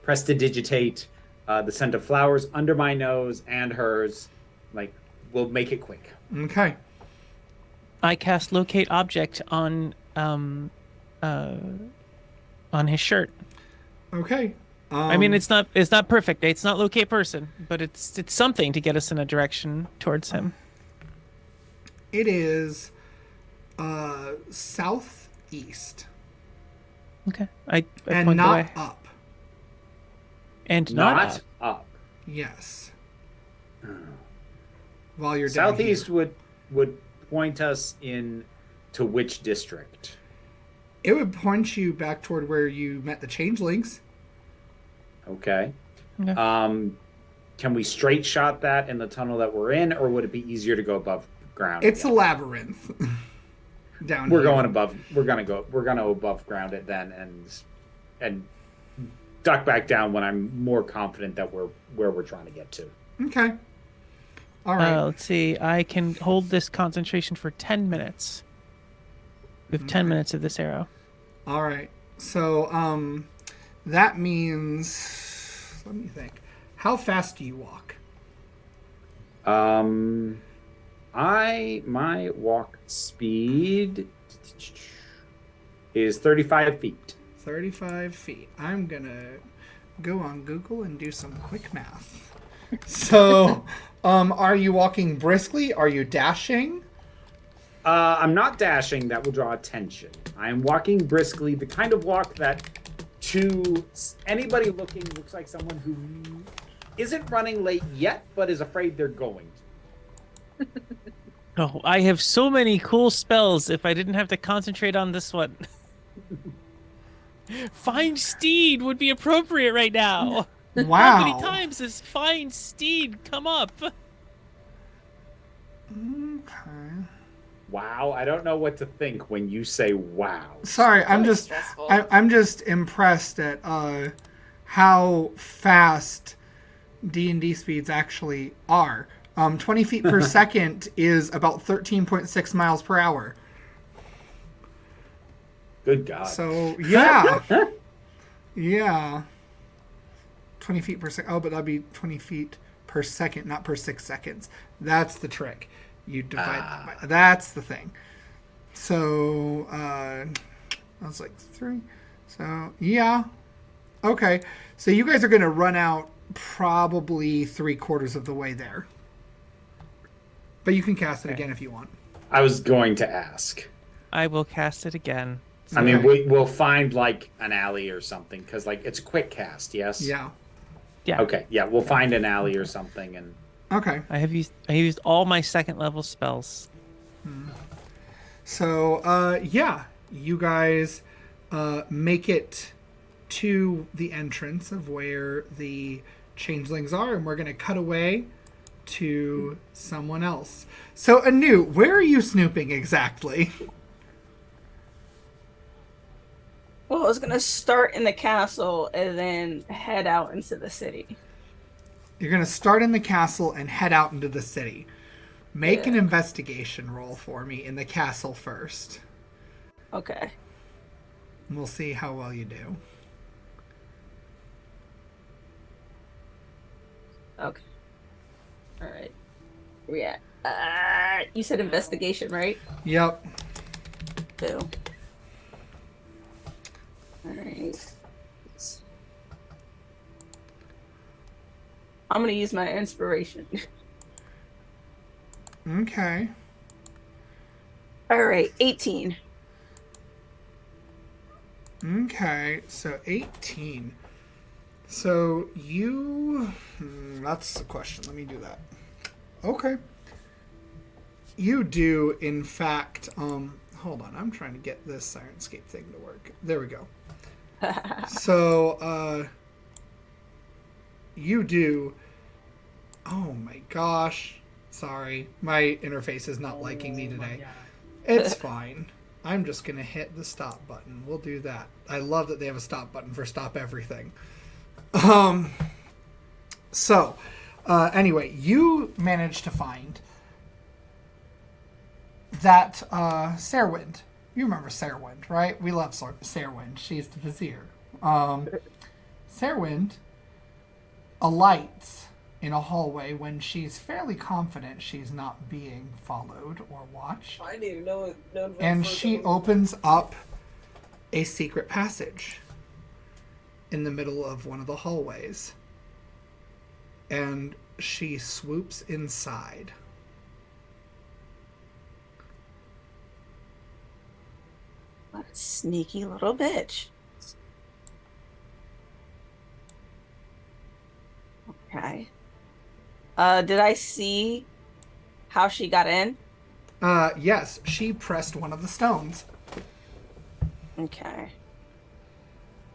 prestidigitate the scent of flowers under my nose and hers. Like, we'll make it quick. Okay. I cast locate object on his shirt. Okay. I mean, it's not perfect. It's not locate person, but it's something to get us in a direction towards him. It is southeast. Okay. I And point not the way. up. And not up. up. Yes. While you're down Southeast here. would point us in to which district? It would point you back toward where you met the changelings. Okay. Okay. Can we straight shot that in the tunnel that we're in, or would it be easier to go above ground? It's a again? labyrinth. Down We're here. going above. We're gonna above ground it then, and duck back down when I'm more confident that we're where we're trying to get to. Okay. All right. Let's see. I can hold this concentration for 10 minutes. We have 10 minutes of this arrow. All right. So, that means, let me think. How fast do you walk? My walk speed is 35 feet. 35 feet. I'm gonna go on Google and do some quick math. So, are you walking briskly? Are you dashing? I'm not dashing. That will draw attention. I am walking briskly, the kind of walk that to anybody looking looks like someone who isn't running late yet, but is afraid they're going to. Oh, I have so many cool spells if I didn't have to concentrate on this one. Find Steed would be appropriate right now. How Wow. many times has Find Steed come up? Okay. Wow, I don't know what to think when you say wow. Sorry, I'm Really just stressful. I'm just impressed at how fast D&D speeds actually are. 20 feet per second is about 13.6 miles per hour. Good God. So, yeah. Yeah. 20 feet per second. Oh, but that'd be 20 feet per second, not per 6 seconds. That's the trick. You divide that by... That's the thing. So, I was like 3. So, yeah. Okay. So you guys are going to run out probably 3/4 of the way there. But you can cast it again if you want. I was going to ask. I will cast it again. I mean, Okay. we'll find like an alley or something because like it's a quick cast. Yes. Yeah. Yeah. Okay. Yeah, we'll find an alley or something and. Okay. I have used all my second level spells. So, yeah, you guys make it to the entrance of where the changelings are, and we're going to cut away to someone else. So, Anu, where are you snooping exactly? Well, I was gonna start in the castle and then head out into the city. You're going to start in the castle and head out into the city. Make an investigation roll for me in the castle first. Okay. And we'll see how well you do. Okay. All right. Yeah. You said investigation, right? Yep. 2. All right. I'm gonna use my inspiration. Okay. All right, 18. Okay, so 18. So you... that's the question. Let me do that. Okay. You do, in fact... hold on. I'm trying to get this Syrinscape thing to work. There we go. So, you do... Oh my gosh. Sorry. My interface is not liking me today. It's fine. I'm just going to hit the stop button. We'll do that. I love that they have a stop button for stop everything. So, anyway, you managed to find that Sarwind. You remember Sarwind, right? We love Sarwind. She's the vizier. Sarwind alights in a hallway when she's fairly confident she's not being followed or watched. I didn't know it. And she opens up a secret passage in the middle of one of the hallways. And she swoops inside. What a sneaky little bitch. Okay. Did I see how she got in? Yes, she pressed one of the stones. Okay.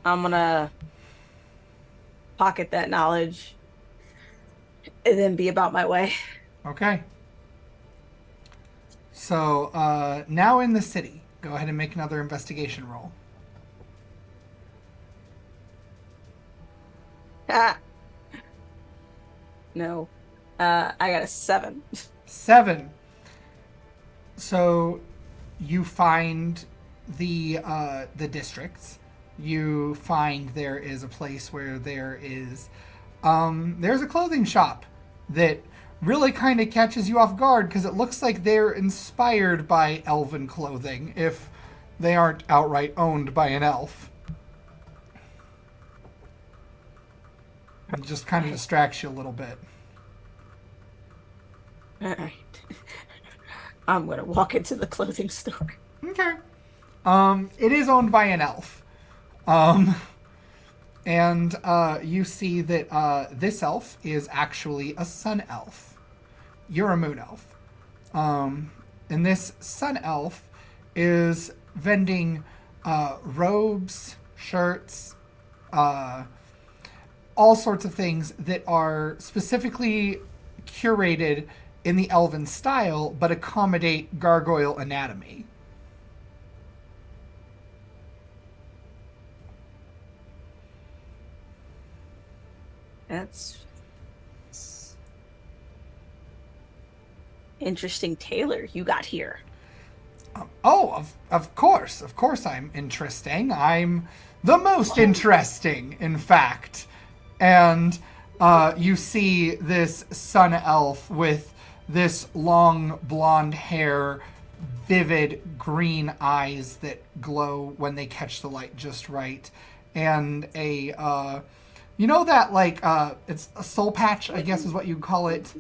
I'm gonna pocket that knowledge and then be about my way. Okay. So, now in the city, go ahead and make another investigation roll. Ah. No. I got a 7. 7. So, you find the districts. You find there is a place where there's a clothing shop that really kind of catches you off guard because it looks like they're inspired by elven clothing if they aren't outright owned by an elf. It just kind of distracts you a little bit. All right. I'm gonna walk into the clothing store. Okay. It is owned by an elf. And you see that this elf is actually a sun elf. You're a moon elf. And this sun elf is vending robes, shirts, all sorts of things that are specifically curated in the elven style, but accommodate gargoyle anatomy. That's interesting tailor you got here. Of course I'm interesting. I'm the most interesting, in fact. And you see this sun elf with this long blonde hair, vivid green eyes that glow when they catch the light just right, and a you know that like it's a soul patch, I guess is what you'd call it.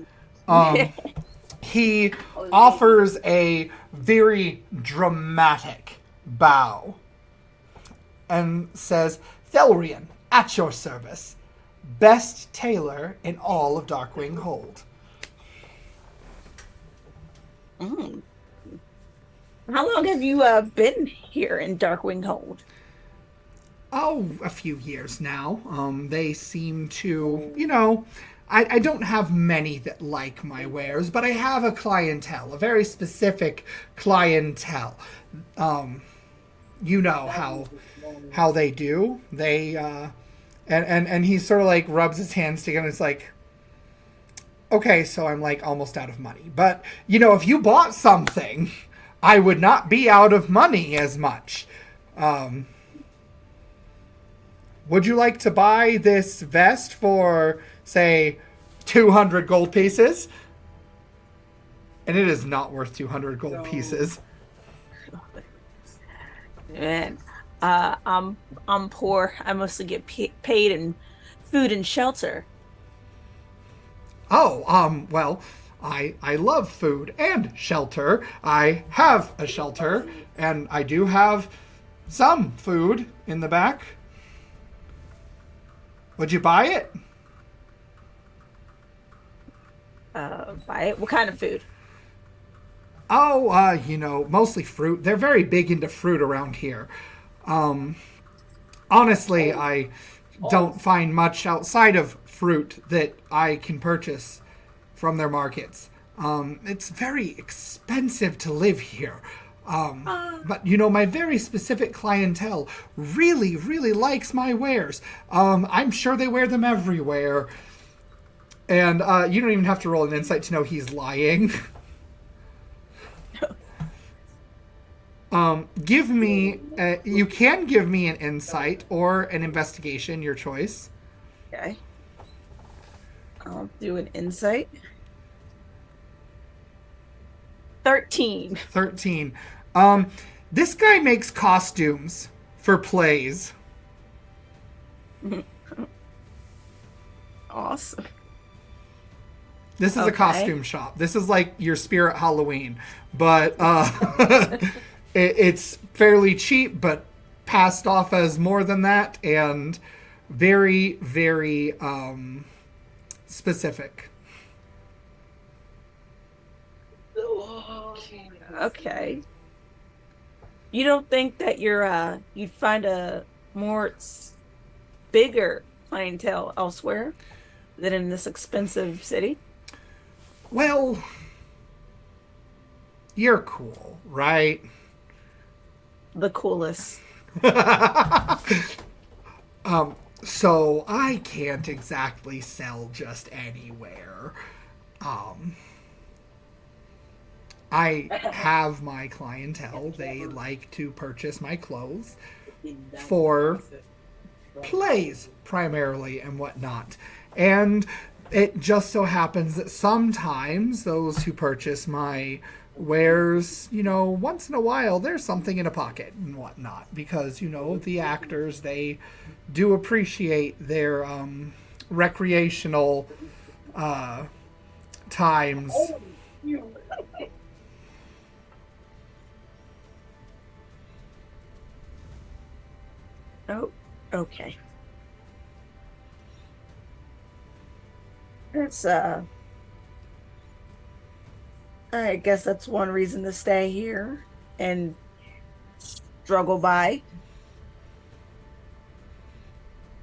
He offers a very dramatic bow and says, "Thelrian, at your service. Best tailor in all of Darkwing Hold." Mm. How long have you been here in Darkwing Hold? Oh, a few years now. They seem to, you know, I don't have many that like my wares, but I have a clientele, a very specific clientele. You know how they do. They, and he sort of like rubs his hands together. It's like, okay, so I'm like almost out of money. But, you know, if you bought something, I would not be out of money as much. Would you like to buy this vest for, say, 200 gold pieces? And it is not worth 200 gold pieces. Man, I'm poor. I mostly get paid in food and shelter. Oh, well, I love food and shelter. I have a shelter, and I do have some food in the back. Would you buy it? Buy it? What kind of food? Oh, you know, mostly fruit. They're very big into fruit around here. Honestly, I don't find much outside of fruit that I can purchase from their markets. It's very expensive to live here. But, you know, my very specific clientele really, really likes my wares. I'm sure they wear them everywhere. And you don't even have to roll an insight to know he's lying. Give me, you can give me an insight or an investigation, your choice. Okay. I'll do an insight. 13. 13. This guy makes costumes for plays. Awesome. This is a Okay. costume shop. This is like your Spirit Halloween, but it's fairly cheap, but passed off as more than that, and very, very specific. Okay. You don't think that you'd find a more bigger clientele elsewhere than in this expensive city? Well, you're cool, right? The coolest. So I can't exactly sell just anywhere. I have my clientele. They like to purchase my clothes for plays primarily and whatnot. And it just so happens that sometimes those who purchase my wares, once in a while there's something in a pocket and whatnot, because the actors, they do appreciate their recreational times. Oh, okay. That's I guess that's one reason to stay here and struggle by.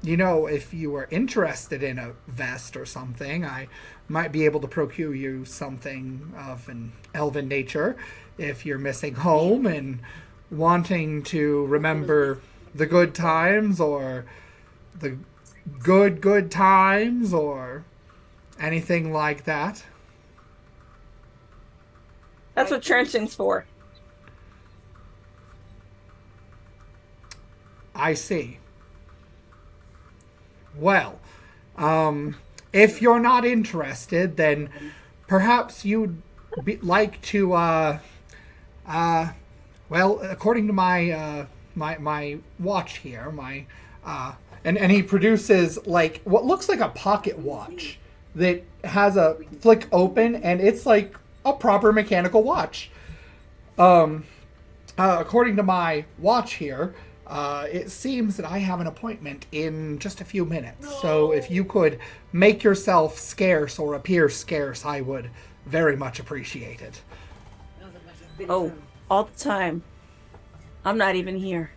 If you were interested in a vest or something, I might be able to procure you something of an elven nature if you're missing home and wanting to remember the good times, or the good times, or anything like that. That's what trenching's for. I see. Well, if you're not interested, then perhaps you'd like to, well, according to my my watch here, and he produces like what looks like a pocket watch that has a flick open, and it's like a proper mechanical watch. According to my watch here, it seems that I have an appointment in just a few minutes. So if you could make yourself scarce or appear scarce, I would very much appreciate it. Oh, all the time. I'm not even here.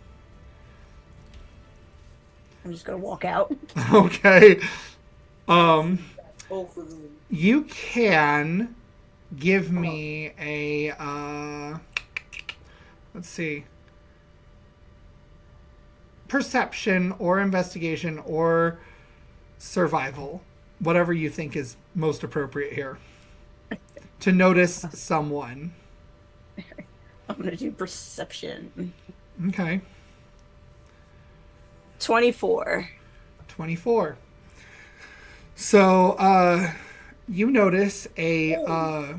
I'm just gonna walk out. Okay. You can give me a let's see, perception or investigation or survival, whatever you think is most appropriate here, to notice someone. I'm gonna do perception. Okay. 24. 24. So you notice a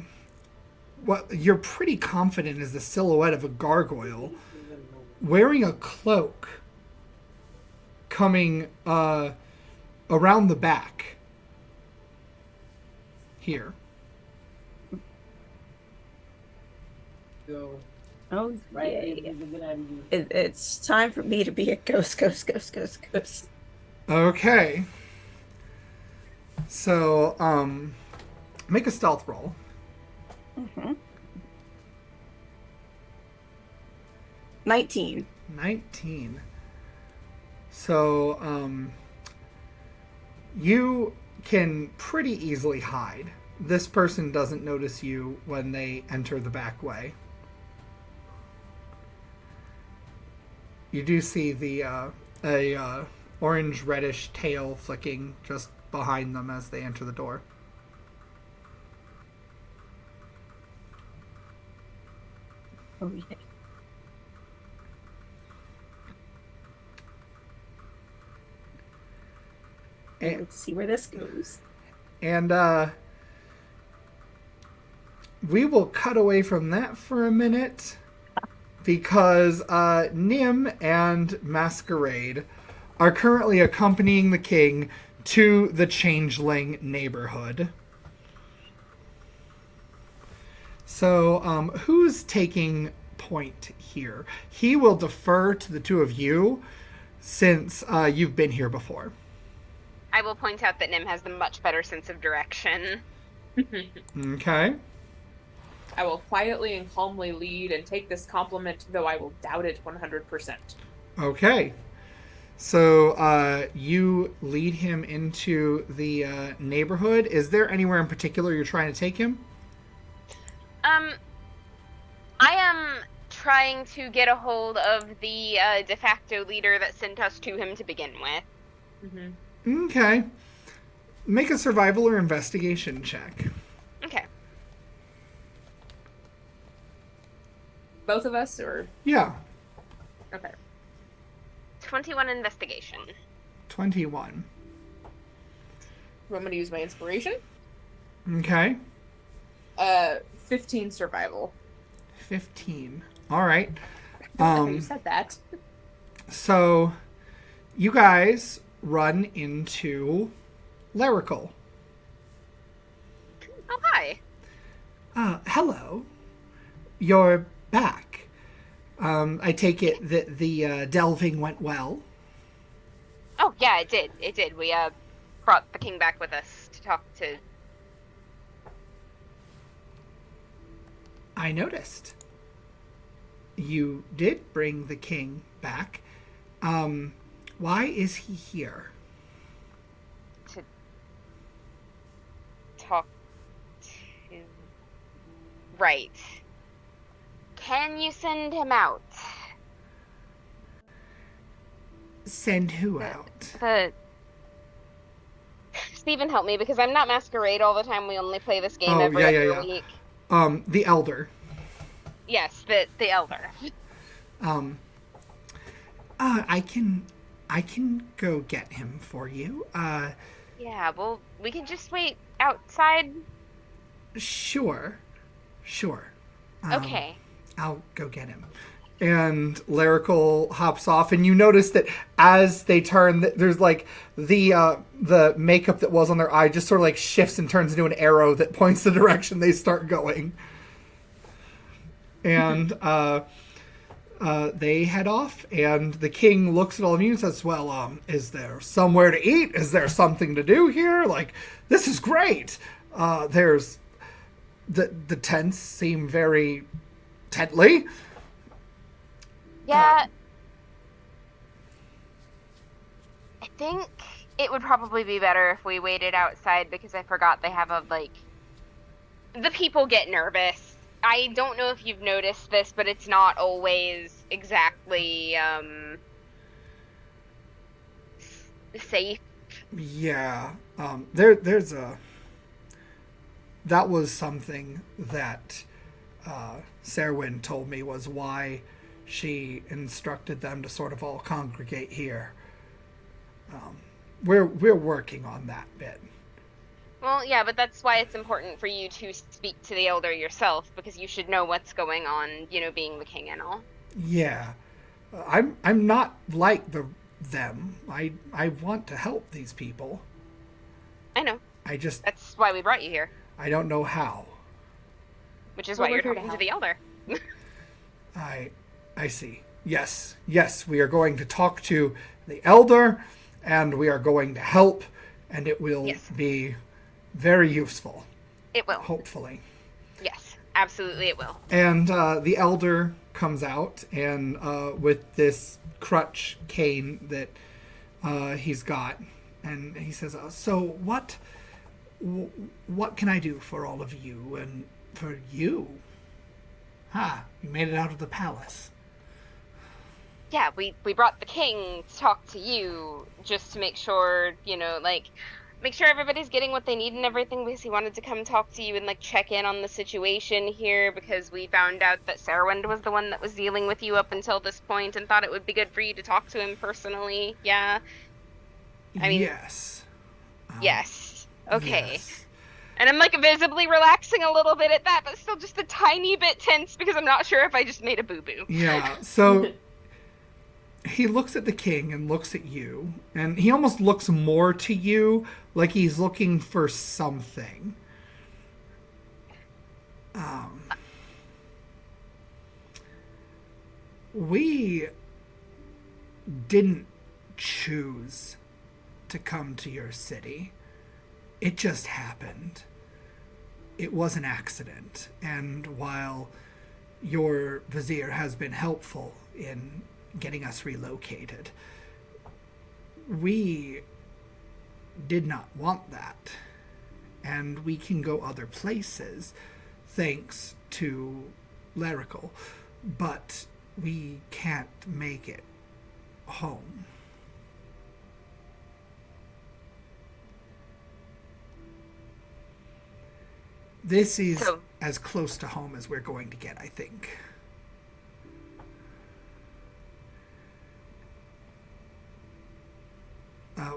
what you're pretty confident is the silhouette of a gargoyle wearing a cloak coming around the back here. Oh, yeah. It's time for me to be a ghost. Okay. So, make a stealth roll. Mm-hmm. 19. 19. So, you can pretty easily hide. This person doesn't notice you when they enter the back way. You do see the orange reddish tail flicking just behind them as they enter the door. Oh yeah. And, Let's see where this goes. and we will cut away from that for a minute because Nim and Masquerade are currently accompanying the king to the Changeling neighborhood. So, who's taking point here? He will defer to the two of you since you've been here before. I will point out that Nim has the much better sense of direction. Okay. I will quietly and calmly lead and take this compliment, though I will doubt it 100%. Okay. So you lead him into the neighborhood. Is there anywhere in particular you're trying to take him? I am trying to get a hold of the de facto leader that sent us to him to begin with. Mm-hmm. Okay. Make a survival or investigation check. Okay. Both of us, or? Yeah. Okay. 21 investigation. 21. I'm going to use my inspiration. Okay. 15 survival. 15. All right. You said that. So you guys run into Lyrical. Oh, hi. Hello. You're back. I take it that the delving went well. Oh, yeah, it did. It did. We brought the king back with us to talk to... I noticed. You did bring the king back. Why is he here? to talk to... Right. Can you send him out? Send who out? Stephen, help me, because I'm not Masquerade all the time. We only play this game Oh, every yeah, other week. The elder. Yes, the elder. I can go get him for you. Yeah, well, we can just wait outside. Sure. Okay. I'll go get him. And Lyrical hops off, and you notice that as they turn, there's like the makeup that was on their eye just sort of like shifts and turns into an arrow that points the direction they start going. And they head off, and the king looks at all of you and says, well, is there somewhere to eat? Is there something to do here? Like, this is great. There's the tents seem very tently. Yeah. I think it would probably be better if we waited outside, because I forgot they have the people get nervous. I don't know if you've noticed this, but it's not always exactly safe. Yeah. There's that was something that Serwyn told me was why she instructed them to sort of all congregate here. We're working on that bit. Well, yeah, but that's why it's important for you to speak to the elder yourself, because you should know what's going on, being the king and all. Yeah. I'm not like them. I want to help these people. I know. That's why we brought you here. I don't know how. Which is why you're talking to the elder. I see. Yes, we are going to talk to the elder, and we are going to help, and it will be very useful. It will. Hopefully. Yes, absolutely it will. And the elder comes out, and with this crutch cane that he's got, and he says, so what can I do for all of you and for you? You made it out of the palace. Yeah, we brought the king to talk to you, just to make sure, make sure everybody's getting what they need and everything, because he wanted to come talk to you and like check in on the situation here, because we found out that Sarwind was the one that was dealing with you up until this point and thought it would be good for you to talk to him personally. Yeah. I mean, yes. Yes. Okay. Yes. And I'm like visibly relaxing a little bit at that, but still just a tiny bit tense because I'm not sure if I just made a boo-boo. Yeah, so he looks at the king and looks at you, and he almost looks more to you like he's looking for something. We didn't choose to come to your city. It just happened. It was an accident, and while your vizier has been helpful in getting us relocated, we did not want that. And we can go other places thanks to Lyrical, but we can't make it home. This is as close to home as we're going to get, I think.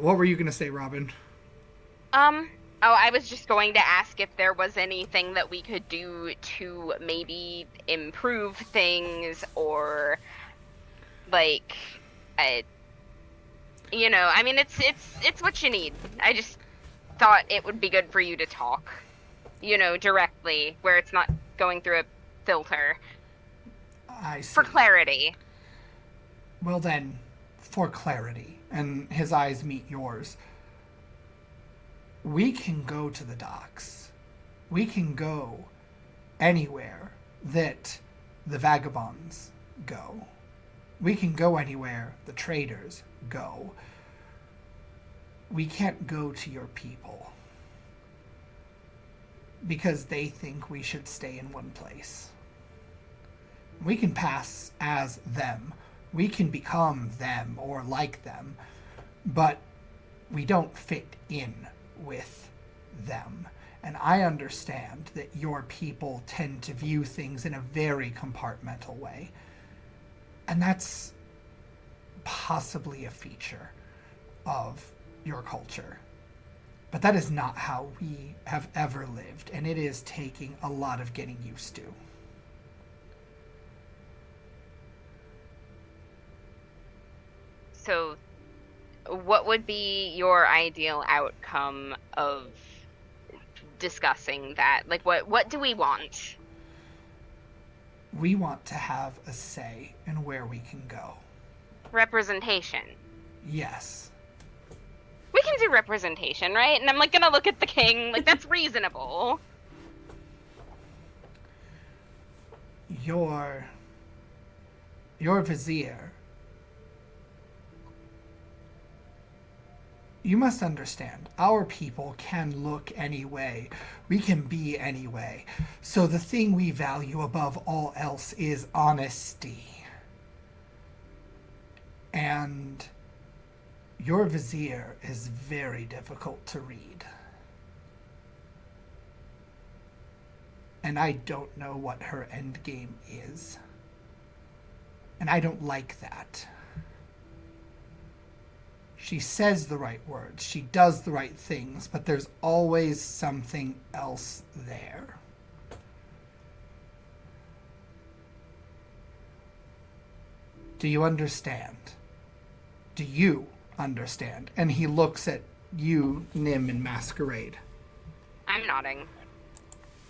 What were you going to say, Robin? I was just going to ask if there was anything that we could do to maybe improve things, or like, I mean, it's what you need. I just thought it would be good for you to talk, directly, where it's not going through a filter. I see. For clarity. Well then, for clarity, and his eyes meet yours, we can go to the docks. We can go anywhere that the vagabonds go. We can go anywhere the traders go. We can't go to your people because they think we should stay in one place. We can pass as them. We can become them or like them, but we don't fit in with them. And I understand that your people tend to view things in a very compartmental way. And that's possibly a feature of your culture. But that is not how we have ever lived, and it is taking a lot of getting used to. So, what would be your ideal outcome of discussing that? Like, what do we want? We want to have a say in where we can go. Representation. Yes. We can do representation, right? And I'm like gonna look at the king, like that's reasonable. Your vizier. You must understand, our people can look any way. We can be any way. So the thing we value above all else is honesty. And your vizier is very difficult to read. And I don't know what her end game is. And I don't like that. She says the right words, she does the right things, but there's always something else there. Do you understand? Do you understand? And he looks at you, Nim, in Masquerade. I'm nodding.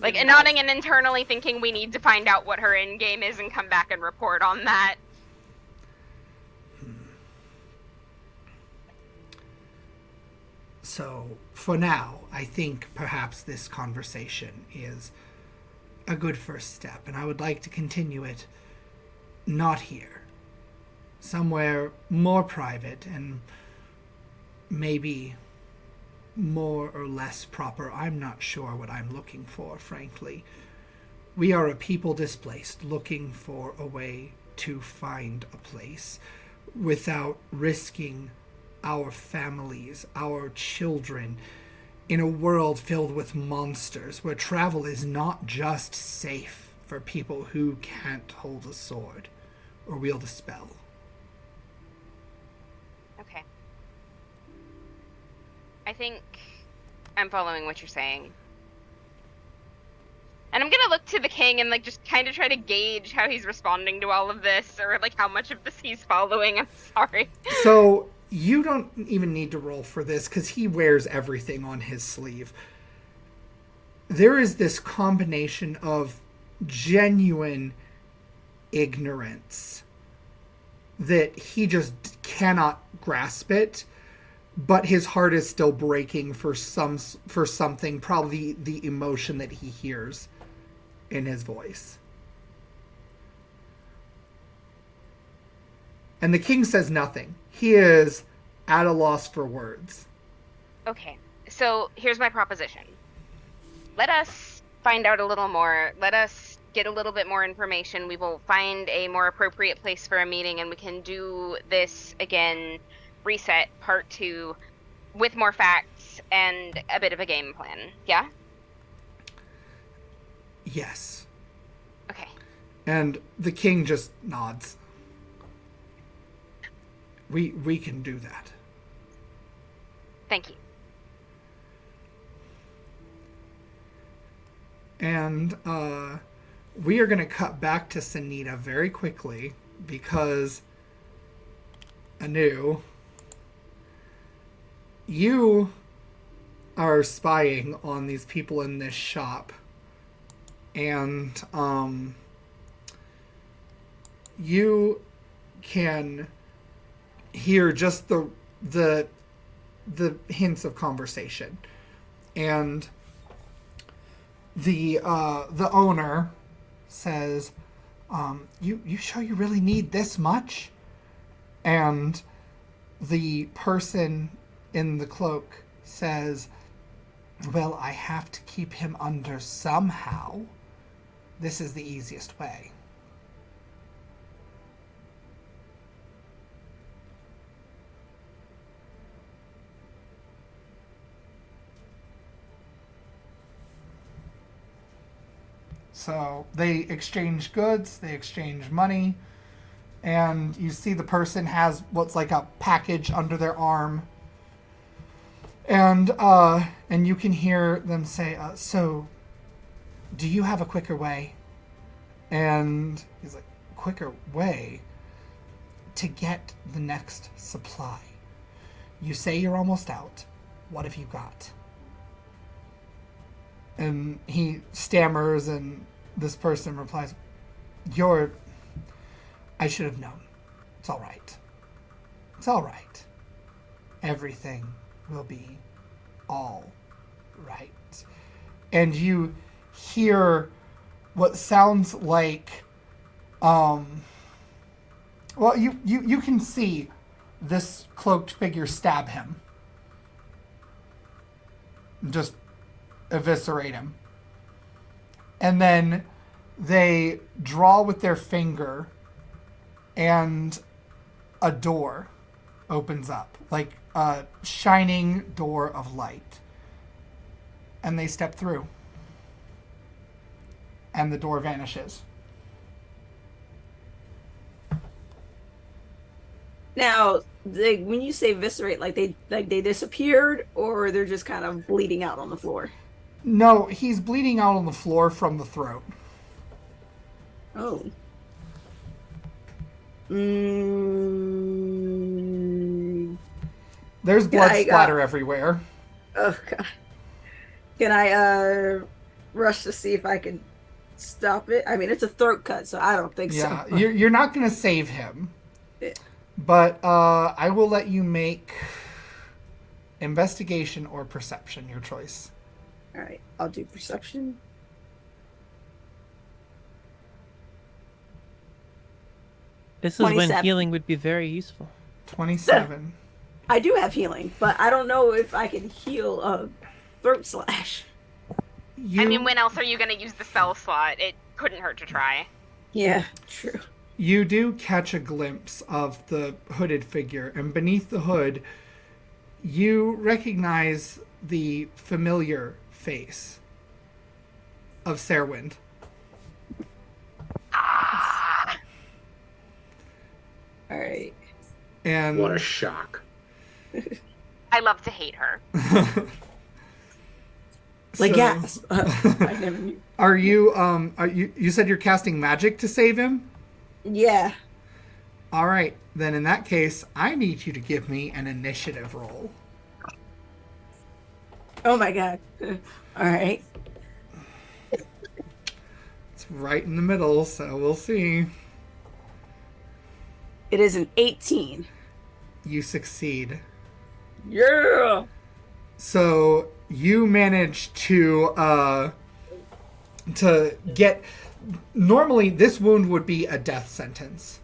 Like, nodding and internally thinking we need to find out what her end game is and come back and report on that. So, for now, I think perhaps this conversation is a good first step, and I would like to continue it not here. Somewhere more private and maybe more or less proper. I'm not sure what I'm looking for, frankly. We are a people displaced, looking for a way to find a place without risking our families, our children, in a world filled with monsters where travel is not just safe for people who can't hold a sword or wield a spell. Okay. I think I'm following what you're saying. And I'm gonna look to the king and, like, just kind of try to gauge how he's responding to all of this, or, like, how much of this he's following. I'm sorry. So you don't even need to roll for this because he wears everything on his sleeve. There is this combination of genuine ignorance that he just cannot grasp it, but his heart is still breaking for something, probably the emotion that he hears in his voice. And the king says nothing. He is at a loss for words. Okay, so here's my proposition. Let us find out a little more. Let us get a little bit more information. We will find a more appropriate place for a meeting, and we can do this again, reset part 2, with more facts and a bit of a game plan. Yeah? Yes. Okay. And the king just nods. We can do that. Thank you. And we are going to cut back to SENITA very quickly because Anu, you are spying on these people in this shop, and you can hear just the hints of conversation, and the owner says, "You sure you really need this much?" And the person in the cloak says, "Well, I have to keep him under somehow. This is the easiest way." So they exchange goods, they exchange money, and you see the person has what's like a package under their arm. And you can hear them say, "So, do you have a quicker way?" And he's like, "Quicker way? To get the next supply. You say you're almost out. What have you got?" And he stammers, and this person replies, I should have known. It's all right. It's all right. Everything will be all right." And you hear what sounds like, well, you can see this cloaked figure stab him. Just eviscerate him. And then they draw with their finger, and a door opens up, like a shining door of light. And they step through. And the door vanishes. Now, when you say eviscerate, like they disappeared, or they're just kind of bleeding out on the floor? No, he's bleeding out on the floor from the throat. Oh. There's blood splatter everywhere. Oh, God. Can I rush to see if I can stop it? I mean, it's a throat cut, so I don't think so. Yeah, you're not going to save him. Yeah. But I will let you make investigation or perception, your choice. All right, I'll do perception. This is when 27. healing would be very useful. 27. I do have healing, but I don't know if I can heal a throat slash. You, I mean, when else are you going to use the spell slot? It couldn't hurt to try. Yeah, true. you do catch a glimpse of the hooded figure, and beneath the hood, you recognize the familiar face of Serwind. All right. And What a shock. I love to hate her. Like, so, yes. I never knew. Are you said you're casting magic to save him? Yeah. All right. Then in that case, I need you to give me an initiative roll. Oh my god. All right. It's right in the middle, so we'll see. It is an 18. You succeed. Yeah. So you manage to get. Normally, this wound would be a death sentence,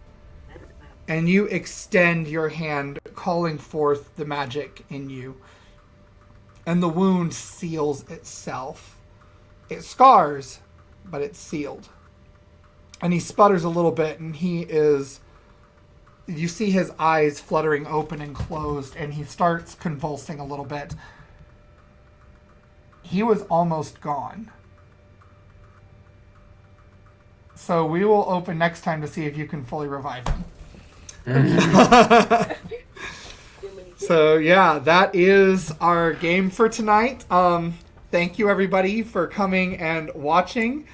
and you extend your hand, calling forth the magic in you, and the wound seals itself. It scars, but it's sealed. And he sputters a little bit, and you see his eyes fluttering open and closed, and he starts convulsing a little bit. He was almost gone. So we will open next time to see if you can fully revive him. So yeah, that is our game for tonight. Thank you everybody for coming and watching.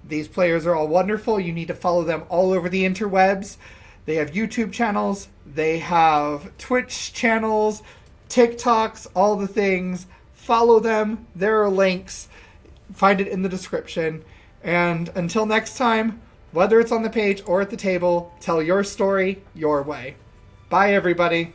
These players are all wonderful. You need to follow them all over the interwebs. They have YouTube channels, they have Twitch channels, TikToks, all the things. Follow them. There are links. Find it in the description. And until next time, whether it's on the page or at the table, tell your story your way. Bye, everybody.